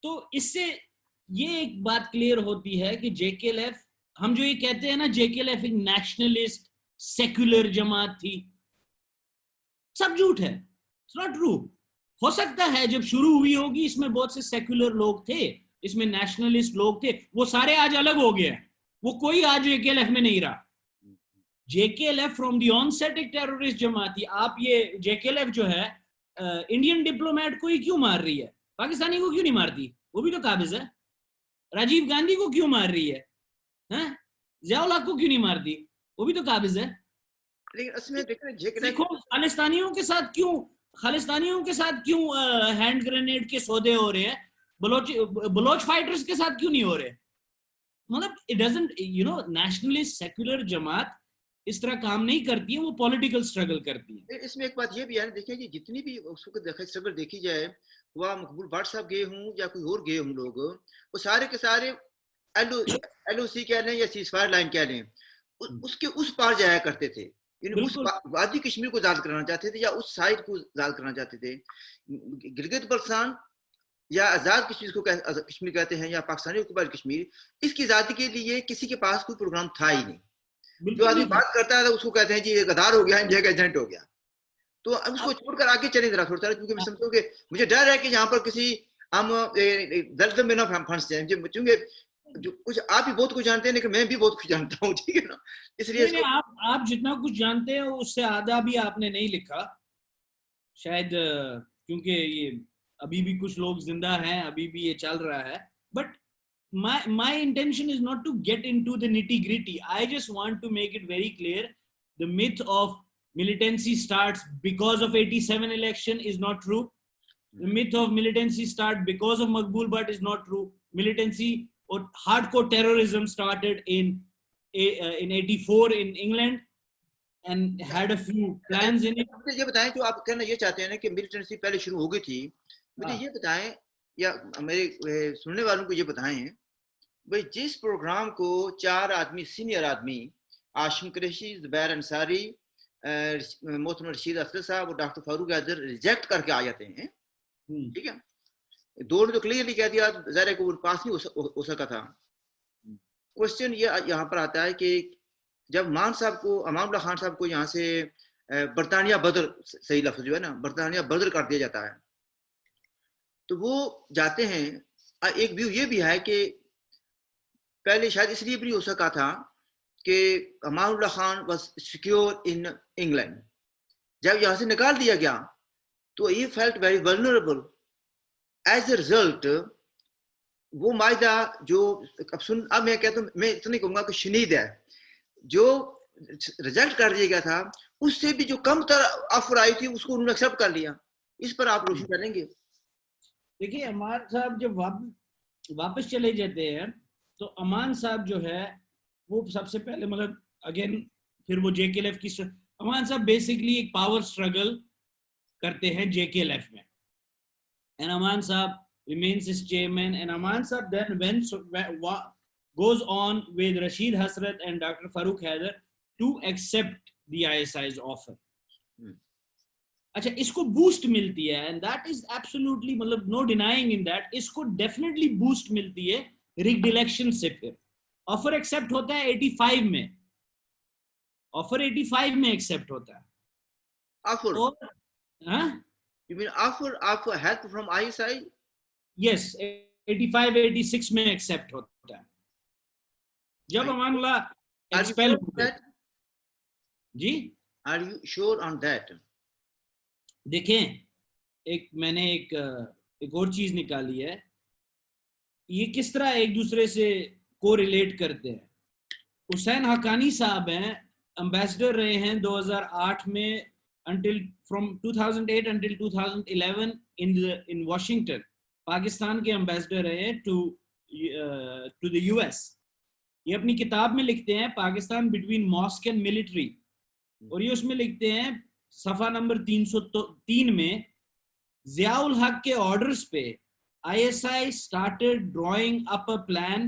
تو اس سے یہ ایک بات کلیئر ہوتی ہے کہ JKLF, ہم جو یہ کہتے ہیں نا JKLF ایک نیشنلسٹ سیکولر جماعت تھی, سب جھوٹ ہے. It's not true. ہو سکتا ہے جب شروع ہوئی ہوگی اس میں بہت سے سیکولر لوگ تھے, اس میں نیشنلسٹ لوگ تھے, وہ سارے آج الگ ہو گئے, وہ کوئی آج JKLF میں نہیں رہا. JKLF from the onset ایک ٹیرورسٹ جماعت تھی. آپ یہ JKLF جو ہے انڈین ڈپلومیٹ کو ہی کیوں مار رہی ہے, پاکستانی کو کیوں نہیں مارتی؟ وہ بھی تو قابض ہے. راجیو گاندھی کو کیوں مار رہی ہے, ضیاء الحق کو کیوں نہیں مارتی؟ وہ بھی تو قابض ہے. دیکھو خالستانیوں کے ساتھ کیوں ہینڈ گرینیڈ کے سودے ہو رہے ہیں, بلوچ فائٹرز کے ساتھ کیوں نہیں ہو رہے؟ مطلب اٹ ڈزنٹ نیشنلسٹ سیکولر جماعت اس طرح کام نہیں کرتی ہے, وہ پولیٹیکل سٹرگل کرتی ہے. اس میں ایک بات یہ بھی ہے, دیکھیں جی جتنی بھی اس وقت سٹرگل دیکھی جائے, وہ مقبول بٹ صاحب گئے ہوں یا کوئی اور گئے ہوں لوگ, وہ سارے کے سارے LOC کہہ لیں یا سیز فائر لائن کہہ لیں, اس کے اس پار جایا کرتے تھے. یعنی اس وادی کشمیر کو آزاد کرانا چاہتے تھے یا اس سائڈ کو آزاد کرانا چاہتے تھے. گلگت بلتستان یا آزاد کشمیر کو کشمیر کہتے ہیں یا پاکستانی حکومت کشمیر, اس کی آزادی کے لیے کسی کے پاس کوئی پروگرام تھا ہی نہیں. جو آدمی بات کرتا ہے اس کو کہتے ہیں جی یہ غدار ہو گیا, انڈیا کا ایجنٹ ہو گیا. تو اب اس کو چھوڑ کر آگے چلیں ذرا تھوڑا سا, کیونکہ میں سمجھوں کہ مجھے ڈر ہے کہ یہاں پر کسی ہم درد میں نہ پھنس جائیں, کیونکہ جو کچھ آپ ہی بہت کچھ جانتے ہیں لیکن میں بھی بہت کچھ جانتا ہوں. ٹھیک ہے نا, اس لیے آپ جتنا کچھ جانتے ہیں اس سے آدھا بھی آپ نے نہیں لکھا شاید, کیونکہ یہ ابھی بھی کچھ لوگ زندہ ہیں, ابھی بھی یہ چل رہا ہے. But my intention is not to get into the nitty gritty. I just want to make it very clear, the myth of militancy starts because of 87 election is not true. The myth of militancy start because of Maqbool Butt is not true. Militancy or hardcore terrorism started in 84 in England and had a few plans in it. مجھے یہ بتائیں, جو آپ کہنا یہ چاہتے ہیں نا کہ ملیٹنسی پہلے شروع ہو گئی تھی, مجھے یہ بتائیں یا میرے سننے والوں کو یہ بتائیں بھئی, جس پروگرام کو 4 آدمی سینئر آدمی عاشم قریشی, زبیر انصاری, محترم رشید افضل صاحب اور ڈاکٹر فاروق حیدر ریجیکٹ کر کے آ جاتے ہیں. ٹھیک ہے, دو نے تو کلیئرلی کہہ دیا, ظاہر ہے کہ وہ پاس نہیں ہو سکا تھا. کوشچن یہ یہاں پر آتا ہے کہ جب امان اللہ خان صاحب کو یہاں سے برطانیہ بدر, صحیح لفظ جو ہے نا, برطانیہ بدر کر دیا جاتا ہے, تو وہ جاتے ہیں. ایک ویو یہ بھی ہے کہ پہلے شاید اس لیے بھی نہیں ہو سکا تھا کہ Amanullah Khan was secure in England. جب یہاں سے نکال دیا گیا تو he felt very vulnerable. As a result وہ معاہدہ جو اب میں کہتا ہوں, میں اتنا نہیں کہوں گا کہ شنید ہے, جو ریجیکٹ کر دیا گیا تھا اس سے بھی جو کم تر آفر آئی تھی اس کو انہوں نے ایکسیپٹ کر لیا. اس پر آپ روشنی کریں گے؟ دیکھیے امان صاحب جب واپس چلے جاتے ہیں تو امان صاحب جو ہے وہ سب سے پہلے مطلب اگین پھر وہ جے کے ایل ایف کی امان صاحب بیسکلی ایک پاور سٹرگل کرتے ہیں جے کے ایل ایف میں, and Aman Saab remains his chairman, and Aman Saab then goes on with Rashid Hasrat and Dr. Farooq Haider to accept the ISI's offer. اچھا اس کو بوسٹ ملتی ہے, and that is absolutely مطلب no denying in that, اس کو definitely بوسٹ ملتی ہے rigged election سے. پھر آفر ایکسپٹ ہوتا ہے 85 میں, آفر 85 میں ایکسپٹ ہوتا ہے. آفر ہاں You mean offer help from ISI? Yes, 85-86 میں ایکسپٹ ہوتا ہے جب امان اللہ ایکسپیل ہوتے. جی Are you sure on that? دیکھیں میں نے ایک اور چیز نکالی ہے, یہ کس طرح ایک دوسرے سے کو ریلیٹ کرتے ہیں. حسین حقانی صاحب ہیں, امبیسڈر رہے ہیں 2008 میں until from 2008 until 2011 in Washington, Pakistan کے امبیسڈر رہے to the US. یہ اپنی کتاب میں لکھتے ہیں Pakistan between mosque and military, اور یہ اس میں لکھتے ہیں صفحہ نمبر 303 میں, ضیاء الحق کے آرڈرز پہ ISI started drawing up a plan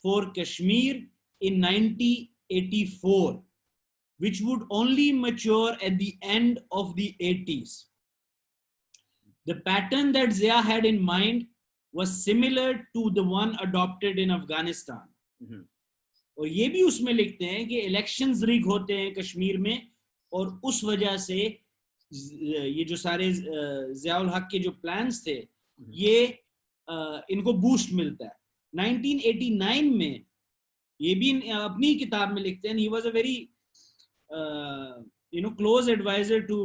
for Kashmir in 1984 which would only mature at the end of the 80s. The pattern that Zia had in mind was similar to the one adopted in Afghanistan. اور یہ بھی اس میں لکھتے ہیں کہ الیکشنز ریگ ہوتے ہیں کشمیر میں, اور اس وجہ سے یہ جو سارے ضیاء الحق کے جو پلانز تھے یہ ان کو بوسٹ ملتا ہے. 1989 میں یہ بھی اپنی کتاب میں لکھتے ہیں, he was a very close advisor to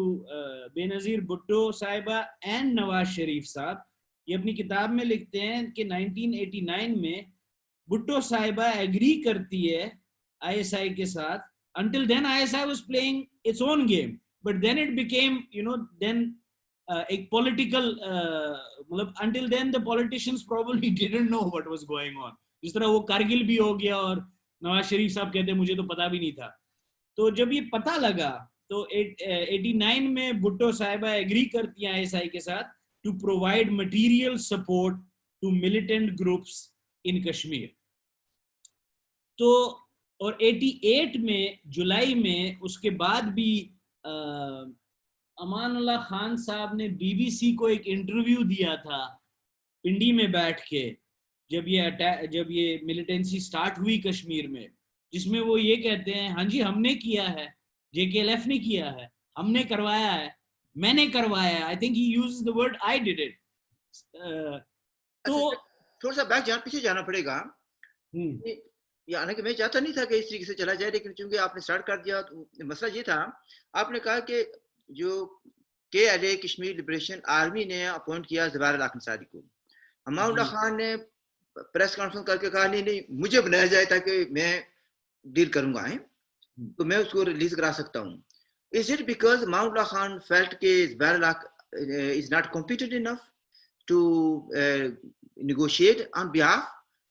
Benazir Bhutto صاحبہ and نواز شریف صاحب. یہ اپنی کتاب میں لکھتے ہیں کہ 1989 میں بھٹو صاحبہ ایگری کرتی ہے ISI کے ساتھ. Until then ISI was playing its own game, but then it became then ایک political مطلب until then the politicians probably didn't know what was going on. جس طرح وہ کارگل بھی ہو گیا اور نواز شریف صاحب کہتے ہیں مجھے تو پتا بھی نہیں تھا. تو جب یہ پتہ لگا تو 89 میں بھٹو صاحبہ ایگری کرتی ہیں ISI کے ساتھ to provide material support to militant groups in Kashmir. تو اور 88 میں جولائی میں اس کے بعد بھی امان اللہ خان صاحب نے BBC کو ایک انٹرویو دیا تھا پنڈی میں بیٹھ کے جب یہ ملیٹنسی سٹارٹ ہوئی کشمیر میں, جس میں وہ یہ کہتے ہیں ہاں جی ہم نے کیا ہے, JKLF نے کیا ہے, ہم نے کروایا ہے, میں نے کروایا ہے. I think he uses the word I did it. تو تھوڑا سا بیک پیچھے جانا پڑے گا, یعنی کہ میں چاہتا نہیں تھا کہ اس طریقے سے چلا جائے, لیکن چونکہ آپ نے سٹارٹ کر دیا تو مسئلہ یہ تھا, آپ نے کہا کہ جو KLA کشمیر لبریشن آرمی نے اپوائنٹ کیا زبیر الحق انصاری کو, امان اللہ خان نے پریس کانفرنس کر کے کہا نہیں مجھے بنایا جائے تاکہ میں ڈیل کروں گا تو میں اس کو ریلیز کرا سکتا ہوں. Is it because Aman Ullah Khan felt کہ زبیر الحق is not competent enough to negotiate on behalf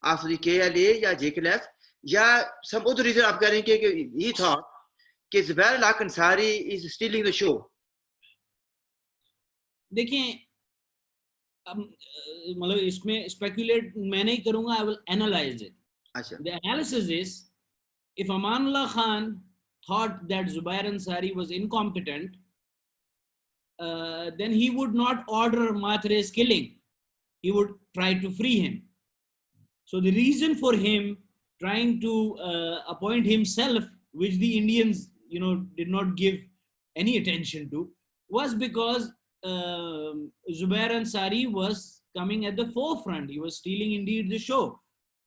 of the KLA یا JKLF, یا some other reason آپ کہہ رہے ہیں کہ he thought کہ زبیر الحق Ansari is stealing the show؟ دیکھیں مطلب اس میں اسپیکولیٹ میں نہیں کروں گا, I will analyze it. اچھا, The analysis is if Aman Allah Khan thought that Zubair Ansari was incompetent, then he would not order Mathre's killing. He would try to free him. So the reason for him trying to appoint himself, which the Indians, did not give any attention to, was because Zubair Ansari was coming at the forefront. He was stealing indeed the show.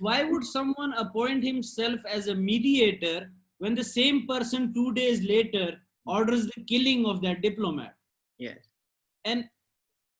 Why would someone appoint himself as a mediator when the same person 2 days later orders the killing of that diplomat? Yes. And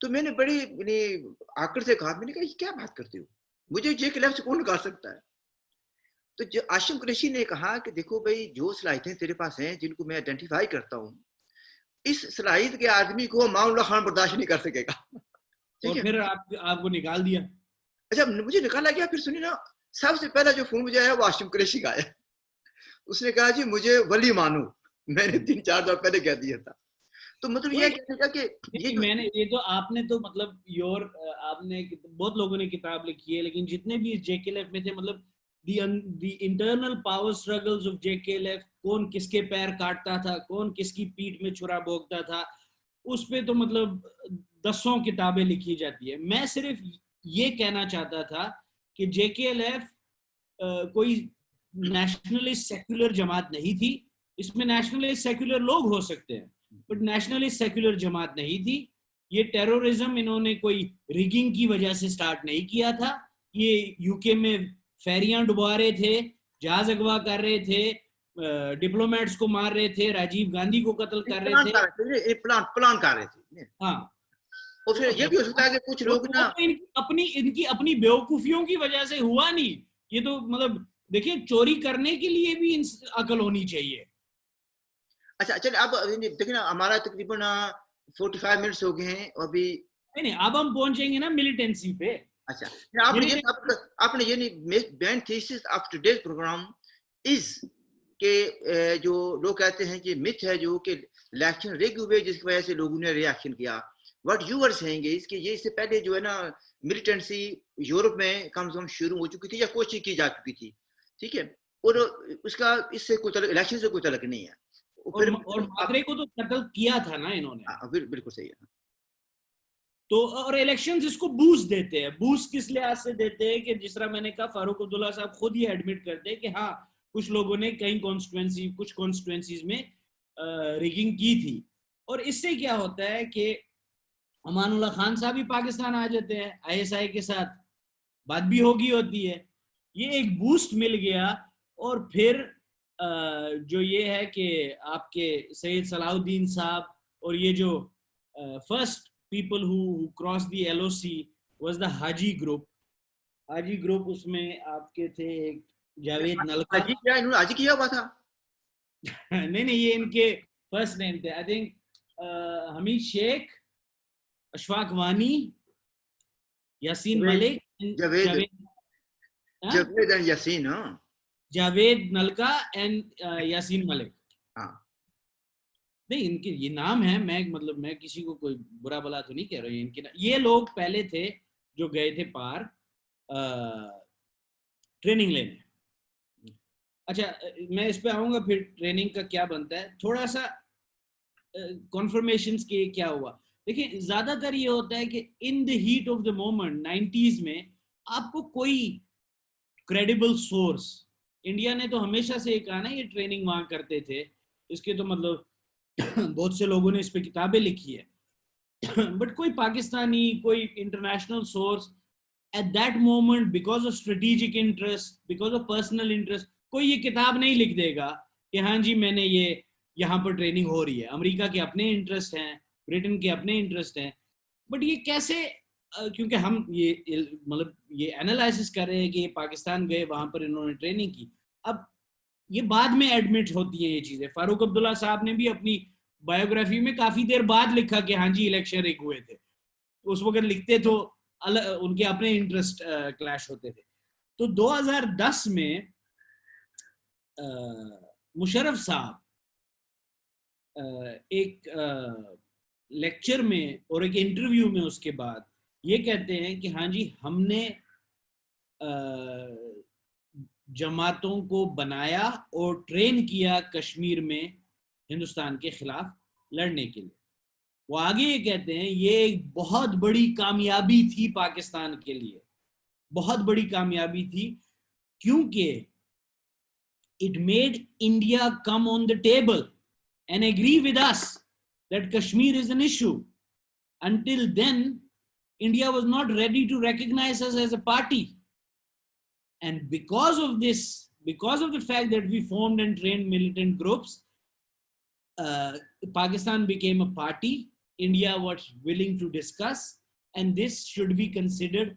تو میں نے بڑی آکڑ سے کہا, میں نے کہا یہ کیا بات کرتے ہو, مجھے JKLF سے کون نکال سکتا ہے. تو جو عاشم قریشی نے کہا کہ دیکھو بھائی جو صلاحیتیں تیرے پاس ہیں جن کو میں آئیڈینٹیفائی کرتا ہوں, اس صلاحیت کے آدمی کو امان اللہ خان برداشت نہیں کر سکے گا. اور پھر آپ کو نکال دیا. اچھا مجھے نکالا گیا. پھر سنی نا, سب سے پہلا جو فون مجھے آیا وہ عاشم قریشی کا آیا. اس نے کہا جی مجھے ولی مانو. میں نے 3-4 دن پہلے کہہ دیا تھا. تو مطلب یہ کہنے کا کہ یہ تو آپ نے تو مطلب آپ نے بہت لوگوں نے کتاب لکھی ہے, لیکن جتنے بھی JKLF میں تھے, مطلب the internal power struggles of JKLF, کون کس کے پیر کاٹتا تھا, کون کس کی پیٹھ میں چھرا بھونکتا تھا, اس پہ تو مطلب 10 کتابیں لکھی جاتی ہے. میں صرف یہ کہنا چاہتا تھا کہ JKLF کوئی نیشنلسٹ سیکولر جماعت نہیں تھی. اس میں نیشنلسٹ سیکولر لوگ ہو سکتے ہیں, بٹ نیشنلسٹ سیکولر جماعت نہیں تھی. یہ ٹیرورزم انہوں نے کوئی ریگنگ کی وجہ سے سٹارٹ نہیں کیا تھا. یہ UK میں فیریاں ڈبوا رہے تھے, جہاز اغوا کر رہے تھے, ڈپلومیٹس کو مار رہے تھے, راجیو گاندھی کو قتل کر رہے تھے, پلان کر رہے تھے. ہاں, اور پھر یہ بھی ہو سکتا ہے کہ کچھ لوگ نا ان کی اپنی بیوقوفیوں کی وجہ سے ہوا نہیں. یہ تو مطلب دیکھیں, چوری کرنے کے لیے بھی عقل ہونی چاہیے. اچھا چلے اب دیکھیں نا, ہمارا تقریباً 45 منٹس ہو گئے ہیں ابھی. نہیں, اب ہم پہنچیں گے نا ملیٹنسی پہ. اچھا آپ نے یہ مین تھیسس آف ٹوڈیز پروگرام از کہ جو لوگ کہتے ہیں کہ متھ ہے جو کہ الیکشن ریگ ہوئے جس کی وجہ سے لوگوں نے ریاکشن کیا. واٹ یو آر سیئنگ اس کے یہ اس سے پہلے جو ہے نا ملیٹنسی یورپ میں کم از کم شروع ہو چکی تھی یا کوشش کی جا چکی تھی, ٹھیک ہے, اور اس کا اس سے کوئی تعلق الیکشن سے کوئی تعلق نہیں ہے. اور مادرے کو تو قتل کیا تھا نا انہوں نے. بالکل صحیح ہے. تو اور الیکشنز اس کو بوسٹ دیتے ہیں. بوسٹ کس لحاظ سے دیتے ہیں کہ جس طرح میں نے کہا, فاروق عبداللہ صاحب خود ہی ایڈمٹ کرتے ہیں کہ ہاں کچھ لوگوں نے کچھ کانسٹیٹوئنسیز میں ریگنگ کی تھی. اور اس سے کیا ہوتا ہے کہ امان اللہ خان صاحب ہی پاکستان آ جاتے ہیں, ISI کے ساتھ بات بھی ہوتی ہے. یہ ایک بوسٹ مل گیا. اور پھر جو یہ ہے کہ آپ کے سید صلاح الدین صاحب اور یہ جو first people who crossed the LOC was the Haji group. Haji group اس میں آپ کے تھے ایک جاوید نلکا. حاجی کیا ہوا تھا؟ نہیں یہ ان کے فرسٹ نیم تھے. I think Hamid Sheikh, Ashfaq Wani, Yasin Malik, Javed نلکا and Yasin Malik. نہیں ان کے یہ نام ہے, میں کسی کو کوئی برا بلا تو نہیں کہہ رہا ہوں. یہ لوگ پہلے تھے جو گئے تھے پار ٹریننگ لینے. اچھا میں اس پہ آؤں گا پھر ٹریننگ کا کیا بنتا ہے. تھوڑا سا کنفرمیشنز کے کیا ہوا. دیکھیں زیادہ تر یہ ہوتا ہے کہ in the heat of the moment 90s میں آپ کو کوئی کریڈیبل سورس, انڈیا نے تو ہمیشہ سے یہ کہا نا یہ ٹریننگ وہاں کرتے تھے, اس کے تو مطلب بہت سے لوگوں نے اس پہ کتابیں لکھی ہے, بٹ کوئی پاکستانی کوئی international source at that moment because of strategic interest, because of personal interest, کوئی یہ کتاب نہیں لکھ دے گا کہ ہاں جی میں نے یہ یہاں پر ٹریننگ ہو رہی ہے. امریکہ کے اپنے انٹرسٹ ہیں, برٹن کے اپنے انٹرسٹ ہیں, بٹ یہ کیسے, کیونکہ ہم یہ مطلب یہ انالائسس کر رہے ہیں کہ یہ پاکستان گئے وہاں پر انہوں نے ٹریننگ کی. اب یہ بعد میں ایڈمٹ ہوتی ہیں یہ چیزیں. فاروق عبداللہ صاحب نے بھی اپنی بایوگرافی میں کافی دیر بعد لکھا کہ ہاں جی الیکشن ریگ ہوئے تھے. اس وقت لکھتے تو ان کے اپنے انٹرسٹ کلیش ہوتے تھے. تو 2010 میں مشرف صاحب ایک لیکچر میں اور ایک انٹرویو میں اس کے بعد یہ کہتے ہیں کہ ہاں جی ہم نے جماعتوں کو بنایا اور ٹرین کیا کشمیر میں ہندوستان کے خلاف لڑنے کے لیے. وہ آگے یہ کہتے ہیں یہ ایک بہت بڑی کامیابی تھی پاکستان کے لیے, بہت بڑی کامیابی تھی, کیونکہ it made India come on the table and agree with us that Kashmir is an issue. Until then, India was not ready to recognize us as a party. And because of this, because of the fact that we formed and trained militant groups, Pakistan became a party India was willing to discuss, and this should be considered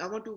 I want to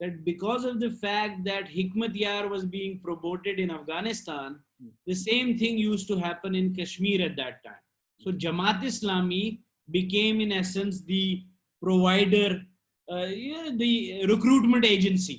that because of the fact that Hikmat Yar was being promoted in Afghanistan, the same thing used to happen in Kashmir at that time. So Jamaat Islami became in essence the provider, the recruitment agency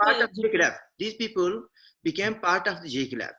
part of JKLF, these people became part of the JKLF,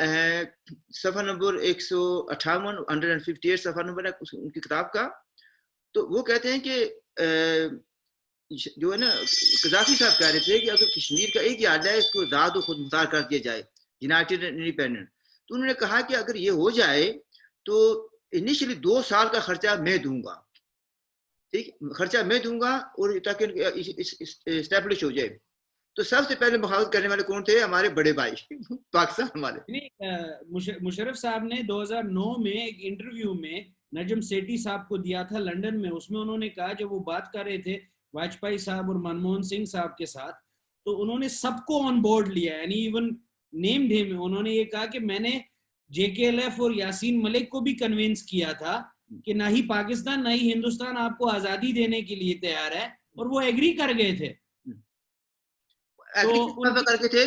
صفحہ نمبر 158 158 صفحہ نمبر ہے ان کی کتاب کا. تو وہ کہتے ہیں کہ جو ہے نا قذافی صاحب کہہ رہے تھے کہ اگر کشمیر کا ایک ہی ارادہ ہے اس کو آزاد و خود مختار کر دیا جائے یونائٹڈ انڈیپینڈنٹ, تو انہوں نے کہا کہ اگر یہ ہو جائے تو انیشلی 2 سال کا خرچہ میں دوں گا, ٹھیک, خرچہ میں دوں گا اور تاکہ اسٹیبلش ہو جائے. تو سب سے پہلے مخالفت کرنے والے کون تھے؟ ہمارے بڑے بھائی پاکستان والے. مشرف صاحب نے 2009 میں ایک انٹرویو میں نجم سیٹھی صاحب کو دیا تھا لنڈن میں, اس میں انہوں نے کہا جب وہ بات کر رہے تھے واجپئی صاحب اور منموہن سنگھ صاحب کے ساتھ, تو انہوں نے سب کو آن بورڈ لیا, یعنی ایون نیم ڈے میں انہوں نے یہ کہا کہ میں نے جے کے ایل ایف اور یاسین ملک کو بھی کنونس کیا تھا کہ نہ ہی پاکستان نہ ہی ہندوستان آپ کو آزادی دینے کے لیے تیار ہے, اور وہ ایگری کر گئے تھے. کر کے تھے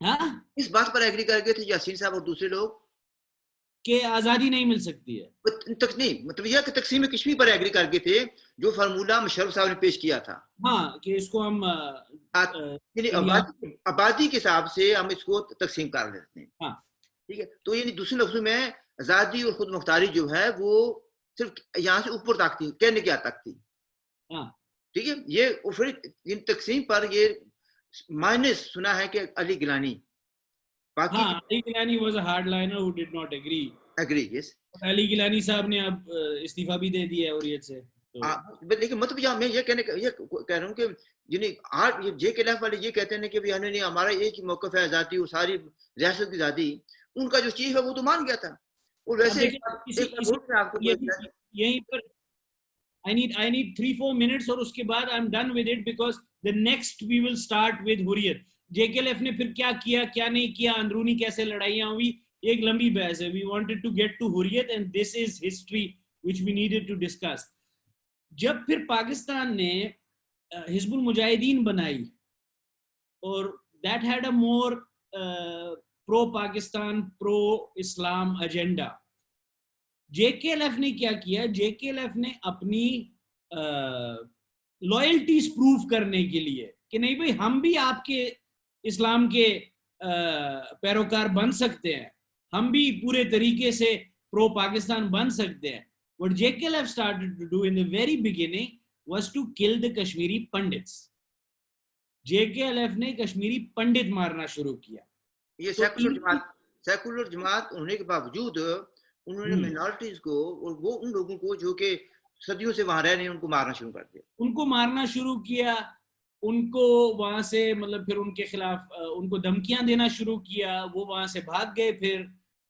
ہاں اس بات پر ایگری کر گئے تھے یاسین صاحب اور دوسرے لوگ کہ آزادی نہیں مل سکتی ہے. نہیں, مطلب یہ کہ تقسیم کشمیر پر ایگری کر گئے تھے جو فارمولہ مشرف صاحب نے پیش کیا تھا. ہاں کہ اس کو ہم آبادی کے حساب سے ہم اس کو تقسیم کر لیتے ہیں. ہاں ٹھیک ہے, تو یعنی دوسرے لفظوں میں آزادی اور خود مختاری جو ہے وہ صرف یہاں سے اوپر تک تھی, کہنے کیا تک تھی. ہاں ٹھیک ہے, یہ پھر تقسیم پر یہ مائنس سنا ہے کہ علی گیلانی ہاں علی Gilani was a hardliner who did not agree. yes. علی گیلانی صاحب نے اب استعفیٰ بھی دے دیا ہے اوریت سے. لیکن مطلب میں یہ کہہ رہا ہوں کہ جنہیں جے کے ایف والے یہ کہتے ہیں کہ نہیں ہمارا ایک ہی موقف ہے آزادی اور ساری ریاست کی آزادی, ان کا جو چیف ہے وہ تو مان گیا تھا. اور ویسے یہیں پر I need 3-4 minutes اور اس کے بعد I'm done with it because the next we will start with Hurriyat. J K L F نے پھر کیا کیا کیا نہیں کیا, اندرونی کیسے لڑائیاں ہوئی, ایک لمبی بحث ہے. We wanted to get to Hurriyat and this is history which we needed to discuss. جب پھر پاکستان نے حزب المجاہدین بنائی اور that had a more pro Pakistan pro Islam agenda, J K L F نے کیا کیا, جے کے ایل ایف نے اپنی لائلٹیز پروف کرنے کے لیے کہ نہیں بھئی ہم بھی آپ کے اسلام کے پیروکار بن سکتے ہیں, ہم بھی پورے طریقے سے پرو پاکستان بن سکتے ہیں. What JKLF started to do in the very beginning was to kill the Kashmiri Pandits. JKLF نے کشمیری پنڈت مارنا شروع کیا. یہ سیکولر جماعت ہونے کے باوجود انہوں نے مائنارٹیز کو اور وہ ان لوگوں کو جو کہ صدیوں سے وہاں رہ رہے ہیں ان کو مارنا شروع کر دیا. ان کو مارنا شروع کیا, ان کو وہاں سے مطلب پھر ان کے خلاف ان کو دھمکیاں دینا شروع کیا, وہ وہاں سے بھاگ گئے, پھر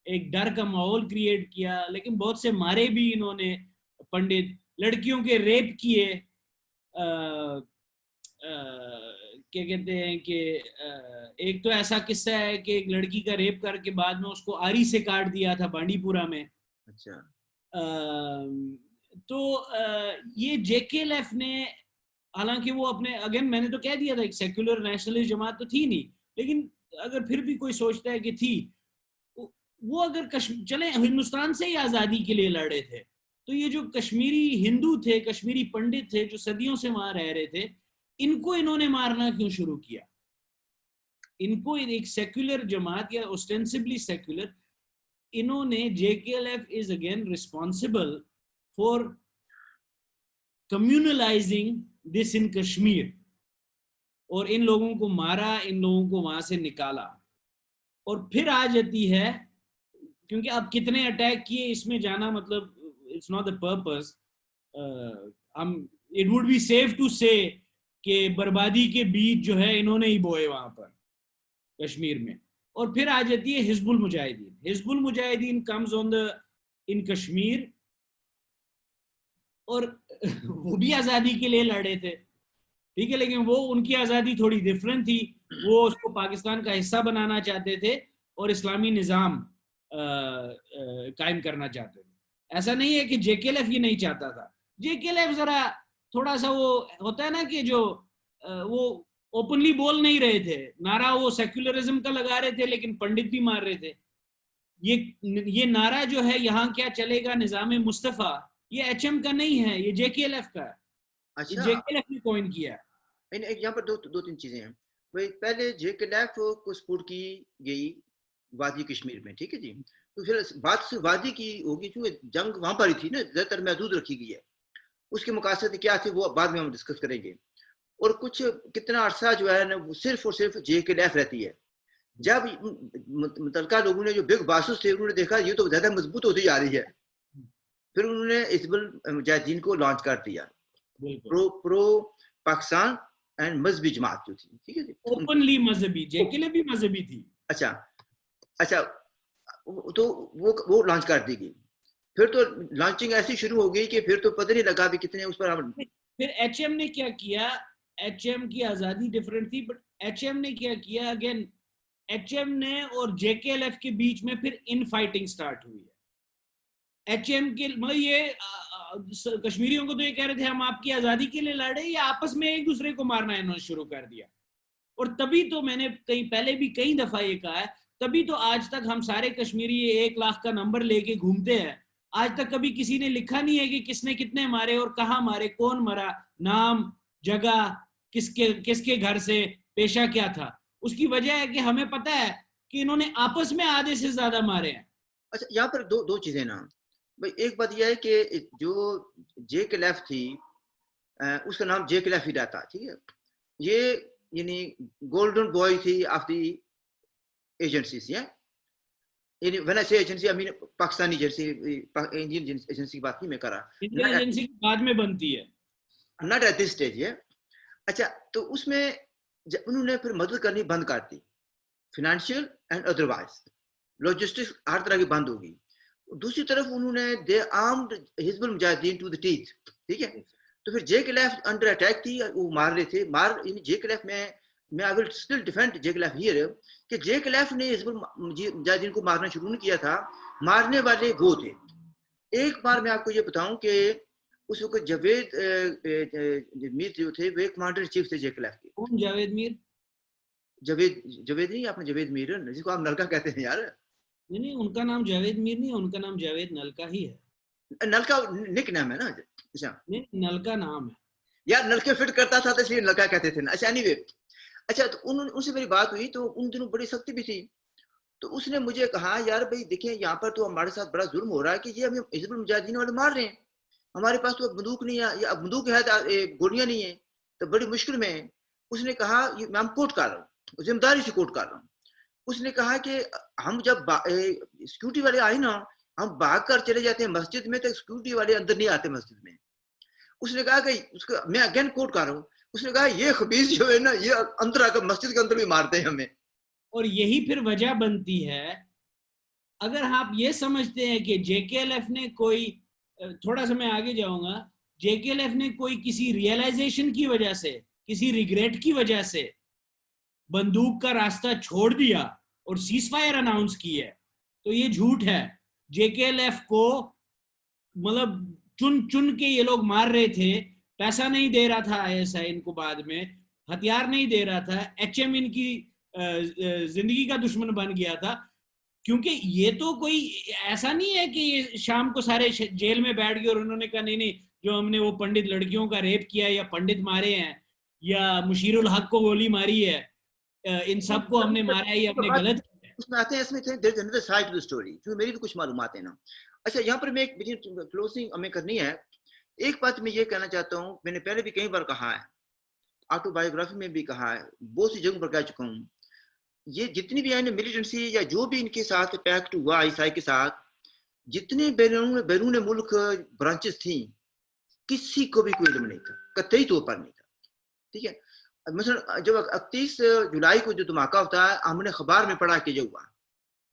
ایک ڈر کا ماحول کریٹ کیا. لیکن بہت سے مارے بھی انہوں نے پنڈت, لڑکیوں کے ریپ کیے, کیا کہتے ہیں کہ ایک تو ایسا قصہ ہے کہ ایک لڑکی کا ریپ کر کے بعد میں اس کو آری سے کاٹ دیا تھا بانڈی پورہ میں. اچھا, تو یہ جے کے ایل ایف نے, حالانکہ وہ اپنے اگین میں نے تو کہہ دیا تھا ایک سیکولر نیشنلسٹ جماعت تو تھی نہیں, لیکن اگر پھر بھی کوئی سوچتا ہے کہ تھی, وہ اگر چلیں ہندوستان سے ہی آزادی کے لیے لڑے تھے, تو یہ جو کشمیری ہندو تھے, کشمیری پنڈت تھے جو صدیوں سے وہاں رہ رہے تھے, ان کو انہوں نے مارنا کیوں شروع کیا؟ ان کو ایک سیکولر جماعت یا ostensibly سیکولر, انہوں نے J K L F is again responsible for communalising this in Kashmir, اور ان لوگوں کو مارا, ان لوگوں کو وہاں سے نکالا. اور پھر آ جاتی ہے, کیونکہ اب کتنے اٹیک کیے اس میں جانا مطلب it's not the purpose. It would be safe to say کہ بربادی کے بیج جو ہے انہوں نے ہی بوئے وہاں پر کشمیر میں. اور پھر آ جاتی ہے Hizbul Mujahideen. Hizbul Mujahideen comes on the in Kashmir, اور وہ بھی آزادی کے لیے لڑے تھے, ٹھیک ہے, لیکن وہ ان کی آزادی تھوڑی ڈیفرنٹ تھی. وہ اس کو پاکستان کا حصہ بنانا چاہتے تھے اور اسلامی نظام قائم کرنا چاہتے تھے. ایسا نہیں ہے کہ جے کے ایل ایف یہ نہیں چاہتا تھا. جے کے ایل ایف ذرا تھوڑا سا وہ ہوتا ہے نا کہ جو وہ اوپنلی بول نہیں رہے تھے, نعرہ وہ سیکولرزم کا لگا رہے تھے لیکن پنڈت بھی مار رہے تھے. یہ نعرہ جو ہے یہاں کیا چلے گا نظام مصطفیٰ, یہ ایچ ایم کا نہیں ہے, یہ جے کے ایل ایف کا ہے. اچھا, جے کے ایل ایف نے کوئن کیا. یہاں پر دو تین چیزیں ہیں. پہلے جے کے ایل ایف کو سپورٹ کی گئی وادی کشمیر میں, ٹھیک ہے جی. تو پھر بات سے وادی کی ہوگی کیونکہ جنگ وہاں پر ہی تھی نا, زیادہ تر محدود رکھی گئی ہے. اس کے مقاصد کیا تھے وہ بعد میں ہم ڈسکس کریں گے. اور کچھ کتنا عرصہ جو ہے نا وہ صرف اور صرف جے کے لیف رہتی ہے. جب متعلقہ لوگوں نے جو بگ باسز تھے انہوں نے دیکھا یہ تو زیادہ مضبوط ہوتی جا رہی ہے, پھر انہوں نے حزب المجاہدین کو لانچ کر دیا, پرو پاکستان اینڈ مذہبی جماعت جو تھی, ٹھیک ہے جی, اوپنلی مذہبی, جے کے لیے بھی مذہبی تھی. اچھا تو وہ لانچ کر دی گئی. پھر تو لانچنگ ایسی شروع ہو گئی کہ پھر تو پتہ نہیں لگا بھی کتنے اس پر. پھر ایچ ایم نے کیا کیا, ایچ ایم کی آزادی ڈیفرنٹ تھی, بٹ ایچ ایم نے کیا کیا اگین, ایچ ایم نے اور جے کے ایل ایف کے بیچ میں پھر ان فائٹنگ سٹارٹ ہوئی ہے. ایچ ایم کے مطلب یہ کشمیریوں کو تو یہ کہہ رہے تھے ہم آپ کی آزادی کے لیے لڑے, یا آپس میں ایک دوسرے کو مارنا انہوں نے شروع کر دیا. اور تبھی تو میں نے کہیں پہلے بھی کئی دفعہ یہ کہا ہے, تبھی تو آج تک ہم سارے کشمیری 1 لاکھ کا نمبر لے کے گھومتے ہیں. آج تک کبھی کسی نے لکھا نہیں ہے کہ کس نے کتنے مارے اور کہاں مارے, کون مرا, نام, جگہ, کس کے گھر سے, پیشہ کیا تھا. اس کی وجہ ہے کہ ہمیں پتہ ہے کہ انہوں نے آپس میں آدھے سے زیادہ مارے ہیں. اچھا یہاں پر دو چیزیں نا بھائی. ایک بات یہ ہے کہ جو جے کے لیف تھی اس کا نام جے کے لیف ہی رہتا, ٹھیک ہے. یہ یعنی گولڈن بوائے تھی آف دی ایجنسیز, یعنی when I say agency I mean Pakistani agency, Indian agency کی بات نہیں میں کر رہا. انڈین ایجنسی بعد میں بنتی ہے, not at this stage. اچھا تو اس میں انہوں نے پھر مدد کرنی بند کر دی, فائنینشیل اینڈ ادروائز, لاجسٹکس ہر طرح کی بند ہوگی. دوسری طرف انہوں نے دے armed Hizbul Mujahideen to the teeth, ٹھیک ہے. تو پھر جے کے لیف انڈر اٹیک تھی, وہ مار رہے تھے. جے کے لیف میں I will still defend جے کے لیف here کہ جے کے لیف نے حزب المجاہدین کو مارنا شروع نہیں کیا تھا, مارنے والے وہ تھے. ایک بار میں آپ کو یہ بتاؤں کہ اس وقت جاوید میر جو تھے وہ کمانڈر چیف تھے جے کے لیف کے. کون جاوید میر؟ جاوید نہیں, آپ نے جاوید میر جس کو آپ نلکا کہتے ہیں یار. نہیں ان کا نام جاوید میر نہیں, ان کا نام جاوید نلکا ہی ہے. نلکا نک نام ہے نا. اچھا نہیں نلکا نام ہے یار, نلکے فٹ کرتا تھا تو اس لیے نلکا کہتے تھے نا. اچھا اینی وے, اچھا تو ان سے میری بات ہوئی تو ان دنوں بڑی سختی بھی تھی. تو اس نے مجھے کہا یار بھائی دیکھیں یہاں پر تو ہمارے ساتھ بڑا ظلم ہو رہا ہے کہ یہ ہمیں حزب المجاہدین والے مار رہے ہیں, ہمارے پاس تو بندوق نہیں ہے, یا بندوق ہے گولیاں نہیں ہیں, تو بڑی مشکل میں. اس نے کہا میں ہم کوٹ کر رہا ہوں, ذمہ داری سے کوٹ کر رہا ہوں. اس نے کہا کہ ہم جب سیکورٹی والے آئے نا ہم بھاگ کر چلے جاتے ہیں مسجد میں, تو سیکورٹی والے اندر نہیں آتے مسجد میں. اس نے کہا کہ میں اگین کوٹ کر رہا ہوں, اس نے کہا یہ خبیث جو ہے نا یہ اندر آ کر مسجد کے اندر بھی مارتے ہیں ہمیں. اور یہی پھر وجہ بنتی ہے, اگر آپ یہ سمجھتے ہیں کہ جے کے ایل ایف نے کوئی, تھوڑا سا میں آگے جاؤں گا, جے کے ایل ایف نے کوئی کسی ریئلائزیشن کی وجہ سے, کسی ریگریٹ کی وجہ سے بندوق کا راستہ چھوڑ دیا اور سیز فائر اناؤنس کی ہے, تو یہ جھوٹ ہے. جے کے ایل ایف کو مطلب چن کے یہ لوگ مار رہے تھے, پیسہ نہیں دے رہا تھا آئی ایس آئی ان کو, بعد میں ہتھیار نہیں دے رہا تھا, ایچ ایم ان کی زندگی کا دشمن بن گیا تھا. کیونکہ یہ تو کوئی ایسا نہیں ہے کہ یہ شام کو سارے جیل میں بیٹھ گئے اور انہوں نے کہا نہیں جو ہم نے وہ پنڈت لڑکیوں کا ریپ کیا یا پنڈت مارے ہیں یا مشیر الحق کو گولی ماری ہے, ان سب کو ہم نے مارا ہے, یہ اپنے غلط کیا ہے. اس میں آتے ہیں, اس میں there is another side to the story, کیونکہ میری بھی کچھ معلومات ہیں نا. اچھا یہاں پر میں ایک کلوزنگ ہمیں کرنی ہے. ایک بات میں یہ کہنا چاہتا ہوں, میں نے پہلے بھی کئی بار کہا ہے, آٹو بایوگرافی میں بھی کہا ہے, بہت سی جگہوں پر کہہ چکا ہوں, یہ جتنی بھی ہیں ملیٹنسی یا جو بھی ان کے ساتھ پیکٹ ہوا عیسائی کے ساتھ, جتنے بیرون ملک برانچز تھیں, کسی کو بھی کوئی علم نہیں تھا, قطعی طور پر نہیں تھا, ٹھیک ہے. مثلا جب 31 جولائی کو جو دھماکہ ہوتا ہے ہم نے خبر میں پڑھا کہ یہ ہوا,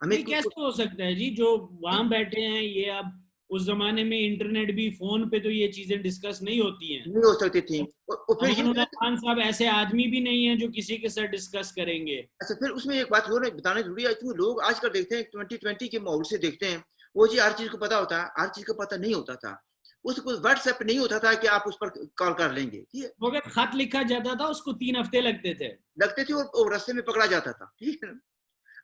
ہمیں کیسے ہو سکتا ہے جی, جو وہاں بیٹھے ہیں, یہ اب اس زمانے میں انٹرنیٹ بھی, فون پہ تو یہ چیزیں ڈسکس نہیں ہوتی ہیں, نہیں ہو سکتی تھیں. خان صاحب ایسے آدمی بھی نہیں ہیں جو کسی کے ساتھ ڈسکس کریں گے. اچھا پھر اس میں ایک بات اور بتانا ضروری ہے, کیونکہ لوگ آج کل دیکھتے ہیں 2020 کے ماحول سے دیکھتے ہیں, وہ جی ہر چیز کو پتا ہوتا ہے, ہر چیز کو پتا نہیں ہوتا تھا. اس کو واٹس ایپ نہیں ہوتا تھا کہ آپ اس پر کال کر لیں گے, ٹھیک ہے. اگر خط لکھا جاتا تھا اس کو 3 ہفتے لگتے تھے اور رستے میں پکڑا جاتا تھا, ٹھیک ہے.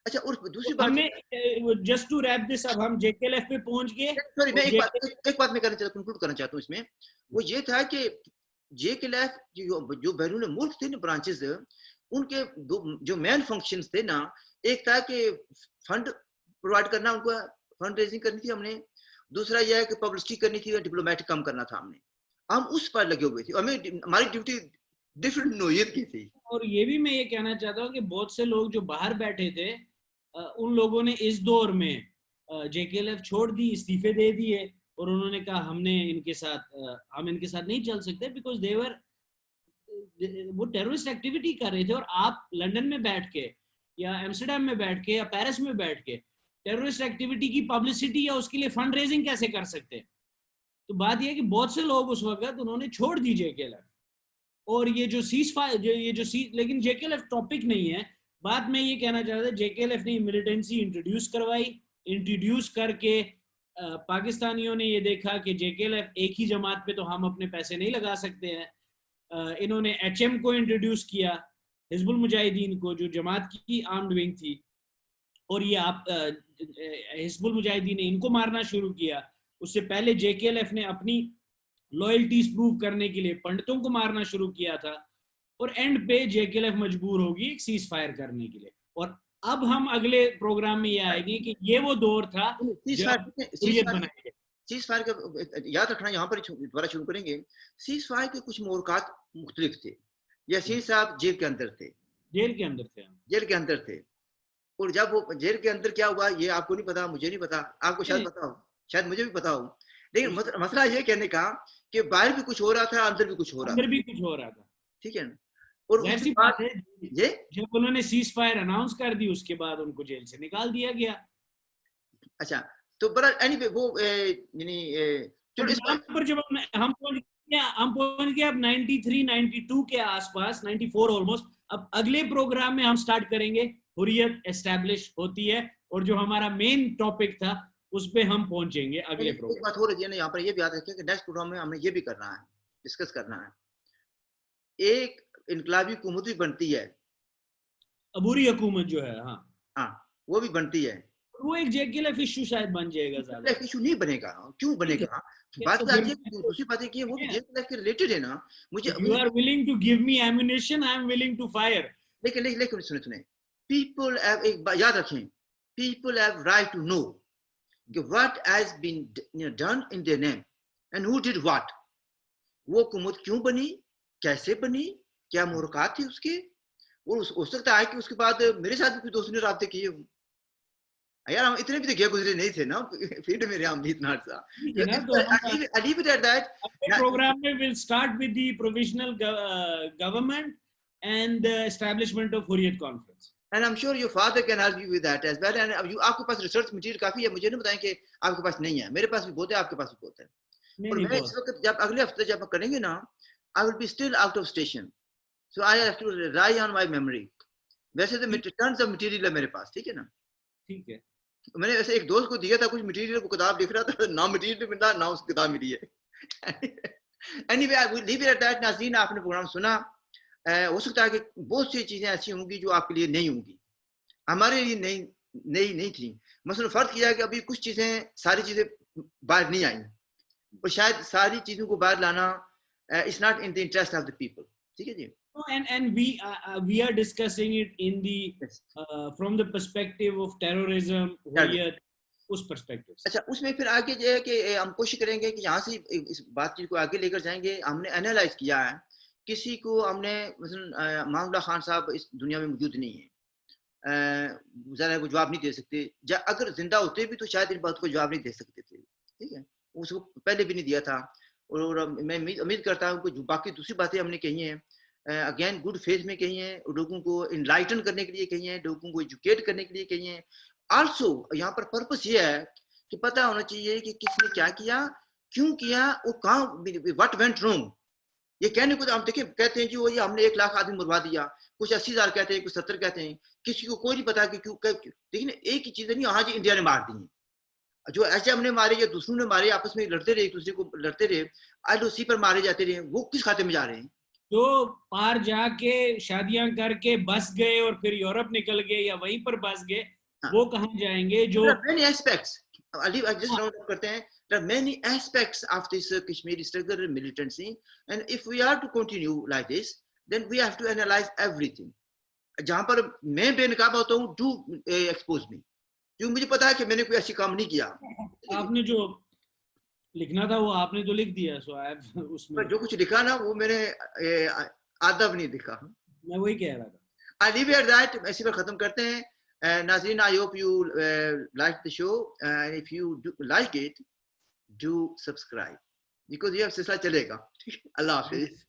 اچھا اور دوسری بات, ہم نے جسٹ ٹو ریپ دس, اب ہم جے کے ایل ایف پہ پہنچ گئے. سوری میں ایک بات میں کنکلوڈ کرنا چاہتا ہوں اس میں, وہ یہ تھا کہ جے کے لیف جو بیرون ملک تھے نا برانچز, ان کے جو مین فنکشنز تھے نا, ایک تھا کہ فنڈ پرووائڈ کرنا, ان کو فنڈ ریزنگ کرنی تھی ہم نے, دوسرا یہ ہے کہ پبلسٹی کرنی تھی, ڈپلومیٹک کم کرنا تھا. ہم اس پر لگے ہوئے تھے, ہمیں ہماری ڈیوٹی ڈفرینٹ نوعیت کی تھی. اور یہ بھی میں یہ کہنا چاہتا ہوں کہ بہت سے لوگ جو باہر بیٹھے تھے ان لوگوں نے اس دور میں جے کے ایل ایف چھوڑ دی, استعفے دے دیے, اور انہوں نے کہا ہم ان کے ساتھ نہیں چل سکتے, بیکاز وہ ٹیررسٹ ایکٹیویٹی کر رہے تھے. اور آپ لنڈن میں بیٹھ کے یا ایمسٹرڈیم میں بیٹھ کے یا پیرس میں بیٹھ کے ٹیررسٹ ایکٹیویٹی کی پبلسٹی یا اس کے لیے فنڈ ریزنگ کیسے کر سکتے؟ تو بات یہ ہے کہ بہت سے لوگ اس وقت انہوں نے چھوڑ دی جے کے ایل ایف. اور یہ جو لیکن جے کے ایل ایف ٹاپک نہیں ہے. بات میں یہ کہنا چاہتا جے کے ایل ایف نے ملیٹنسی انٹروڈیوس کروائی, انٹروڈیوس کر کے پاکستانیوں نے یہ دیکھا کہ جے کے ایل ایف ایک ہی جماعت پہ تو ہم اپنے پیسے نہیں لگا سکتے ہیں. انہوں نے ایچ ایم کو انٹروڈیوس کیا, حزب المجاہدین کو, جو جماعت کی آرمڈ ونگ تھی, اور یہ حزب المجاہدین نے ان کو مارنا شروع کیا. اس سے پہلے جے کے ایل ایف نے اپنی لائلٹیز پروو کرنے کے لیے پنڈتوں کو مارنا شروع کیا تھا, اور اینڈ پہ جے کے ایل ایف مجبور ہوگی ایک سیز فائر کرنے کے لیے. اور اب ہم اگلے پروگرام میں یہ آئے گی کہ یہ وہ دور تھا سیز فائر کا یاد رکھنا. یہاں پر دوبارہ شروع کریں گے. سیز فائر کے کچھ مورکات مختلف تھے. یاسین صاحب جیل کے اندر تھے, جیل کے اندر تھے, اور جب وہ جیل کے اندر کیا ہوا یہ آپ کو نہیں پتا, مجھے نہیں پتا, آپ کو شاید پتا ہو, شاید مجھے بھی پتا ہو, لیکن مسئلہ یہ کہنے کا کہ باہر بھی کچھ ہو رہا تھا, اندر بھی کچھ ہو رہا تھا. ٹھیک ہے نا. اور جب انہوں نے سیز فائر اناؤنس کر دی اس کے بعد ان کو جیل سے نکال دیا گیا. اچھا تو برا اینی وے وہ یعنی پر جب ہم پہنچ گئے اب 93 92 کے آس پاس, 94 آلموسٹ. اب اگلے پروگرام میں ہم سٹارٹ کریں گے حریت اسٹیبلش ہوتی ہے, اور جو ہمارا مین ٹاپک تھا اس پہ ہم پہنچیں گے اگلے پروگرام. ایک بات ہو رہی ہے نا یہاں پر, یہ بھی یاد رکھیں کہ نیکسٹ پروگرام میں ہم نے یہ بھی کرنا ہے, ڈسکس کرنا ہے. ایک انقلابی حکومت بھی بنتی ہے, عبوری حکومت جو ہے, ہاں وہ بھی بنتی ہے. وہ ایک جے کے ایل ایف ایشو شاید بن جائے گا. زیادہ ایشو نہیں بنے گا. کیوں بنے گا؟ بات دوسری بات ہے کہ وہ بھی جے کے ایل ایف کے ریلیٹڈ ہے نا. مجھے you are willing to give me ammunition, I am willing to fire. لیکن سنیں, people have, ایک بات یاد رکھیں, people have right to know what has been done in their name and who did what. وہ حکومت کیوں بنی, کیسے بنی, کیا محرکات تھی اس کے, اور ہو سکتا ہے کہ اس کے بعد میرے ساتھ بھی کچھ دوستوں نے رابطے کیے ہوں. یار ہم اتنے بھی تو گئے گزرے نہیں تھے نا فیلڈ میں, ہم نہیں اتنا عرصہ. پروگرام میں will start with the provisional government and the establishment of Hurriyat Conference. And I'm sure your father can help you with that as well. And آپ کے پاس ریسرچ مٹیریل کافی ہے, مجھے نہیں بتائیں کہ آپ کے پاس نہیں ہے. میرے پاس بھی بہت ہے, آپ کے پاس بھی بہت ہے. اور میں اس وقت جب اگلے ہفتے جب کریں گے نا, I will be still out of station, so I have to rely on my memory. ویسے تو tons of material ہے میرے پاس, ٹھیک ہے نا. ٹھیک ہے. میں نے ایسے ایک دوست کو دیا تھا کچھ مٹیریل, کو کتاب لکھ رہا تھا, نہ مٹیریل ملا نہ اس کتاب ملی ہے. Anyway, I will leave it at that. ناظرین, آپ نے پروگرام سنا. ہو سکتا ہے کہ بہت سی چیزیں ایسی ہوں گی جو آپ کے لیے نہیں ہوں گی, ہمارے لیے نہیں تھیں. مثلا فرق کیا ہے کہ ابھی کچھ چیزیں, ساری چیزیں باہر نہیں آئیں, اور شاید ساری چیزوں کو باہر لانا it's not in the interest of the people. ٹھیک ہے جی. And we are discussing it in the from the perspective of terrorism, us perspective. اچھا, اس میں پھر آگے جو ہے کہ ہم کوشش کریں گے کہ یہاں سے اس بات چیز کو آگے لے کر جائیں گے. ہم نے انالائز کیا ہے, کسی کو ہم نے مثلا مان اللہ خان صاحب اس دنیا میں موجود نہیں ہیں, ذرا کو جواب نہیں دے سکتے. اگر زندہ ہوتے بھی تو شاید ان باتوں کو جواب نہیں دے سکتے تھے. ٹھیک ہے, اس کو پہلے بھی نہیں دیا تھا. اور میں امید کرتا ہوں کہ جو باقی دوسری باتیں ہم نے کہی ہیں, اگین گڈ فیتھ میں کہی ہیں, لوگوں کو انلائٹن کرنے کے لیے کہی ہیں, لوگوں کو ایجوکیٹ کرنے کے لیے کہی ہیں. آلسو یہاں پر پرپس یہ ہے کہ پتہ ہونا چاہیے کہ کس نے کیا کیا, کیوں کیا, وہ کہاں, واٹ وینٹ رونگ. یہ کہنے کو ہم دیکھیں کہتے ہیں جی وہ یہ ہم نے 1 لاکھ آدمی مروا دیا, کچھ 80,000 کہتے ہیں, کچھ 70 کہتے ہیں, کسی کو کوئی نہیں پتا کہ کیوں. لیکن ایک ہی چیز نہیں, ہاں جی انڈیا نے مار دی ہیں, جو ایسے ہم نے مارے یا دوسروں نے مارے, آپس میں لڑتے رہے, ایک دوسرے کو لڑتے رہے, ILOC پر مارے جاتے رہے, وہ کس کھاتے میں جا رہے ہیں؟ جو پار جا کے شادیاں کر کے بس گئے اور پھر یورپ نکل گئے یا وہیں پر بس گئے, وہ کہاں جائیں گے؟ جو many aspects, just round up کرتے ہیں, there are many aspects of this Kashmiri struggle and militancy, and if we are to continue like this, then we have to analyze everything. جہاں پر میں بے نقاب ہوتا ہوں ڈو ایکسپوز می، کیونکہ مجھے پتا ہے کہ میں نے کوئی ایسی کام نہیں کیا. آپ نے جو لکھنا تھا وہ آپ نے تو لکھ دیا، سو اس میں جو کچھ لکھا نا وہ میں نے آدھا بھی نہیں لکھا. میں وہی کہہ رہا تھا. I leave it at that. اسی پر ختم کرتے ہیں. ناظرین, I hope you like the show, and if you do like it, do subscribe, because یہ سلسلہ چلے گا. اللہ حافظ.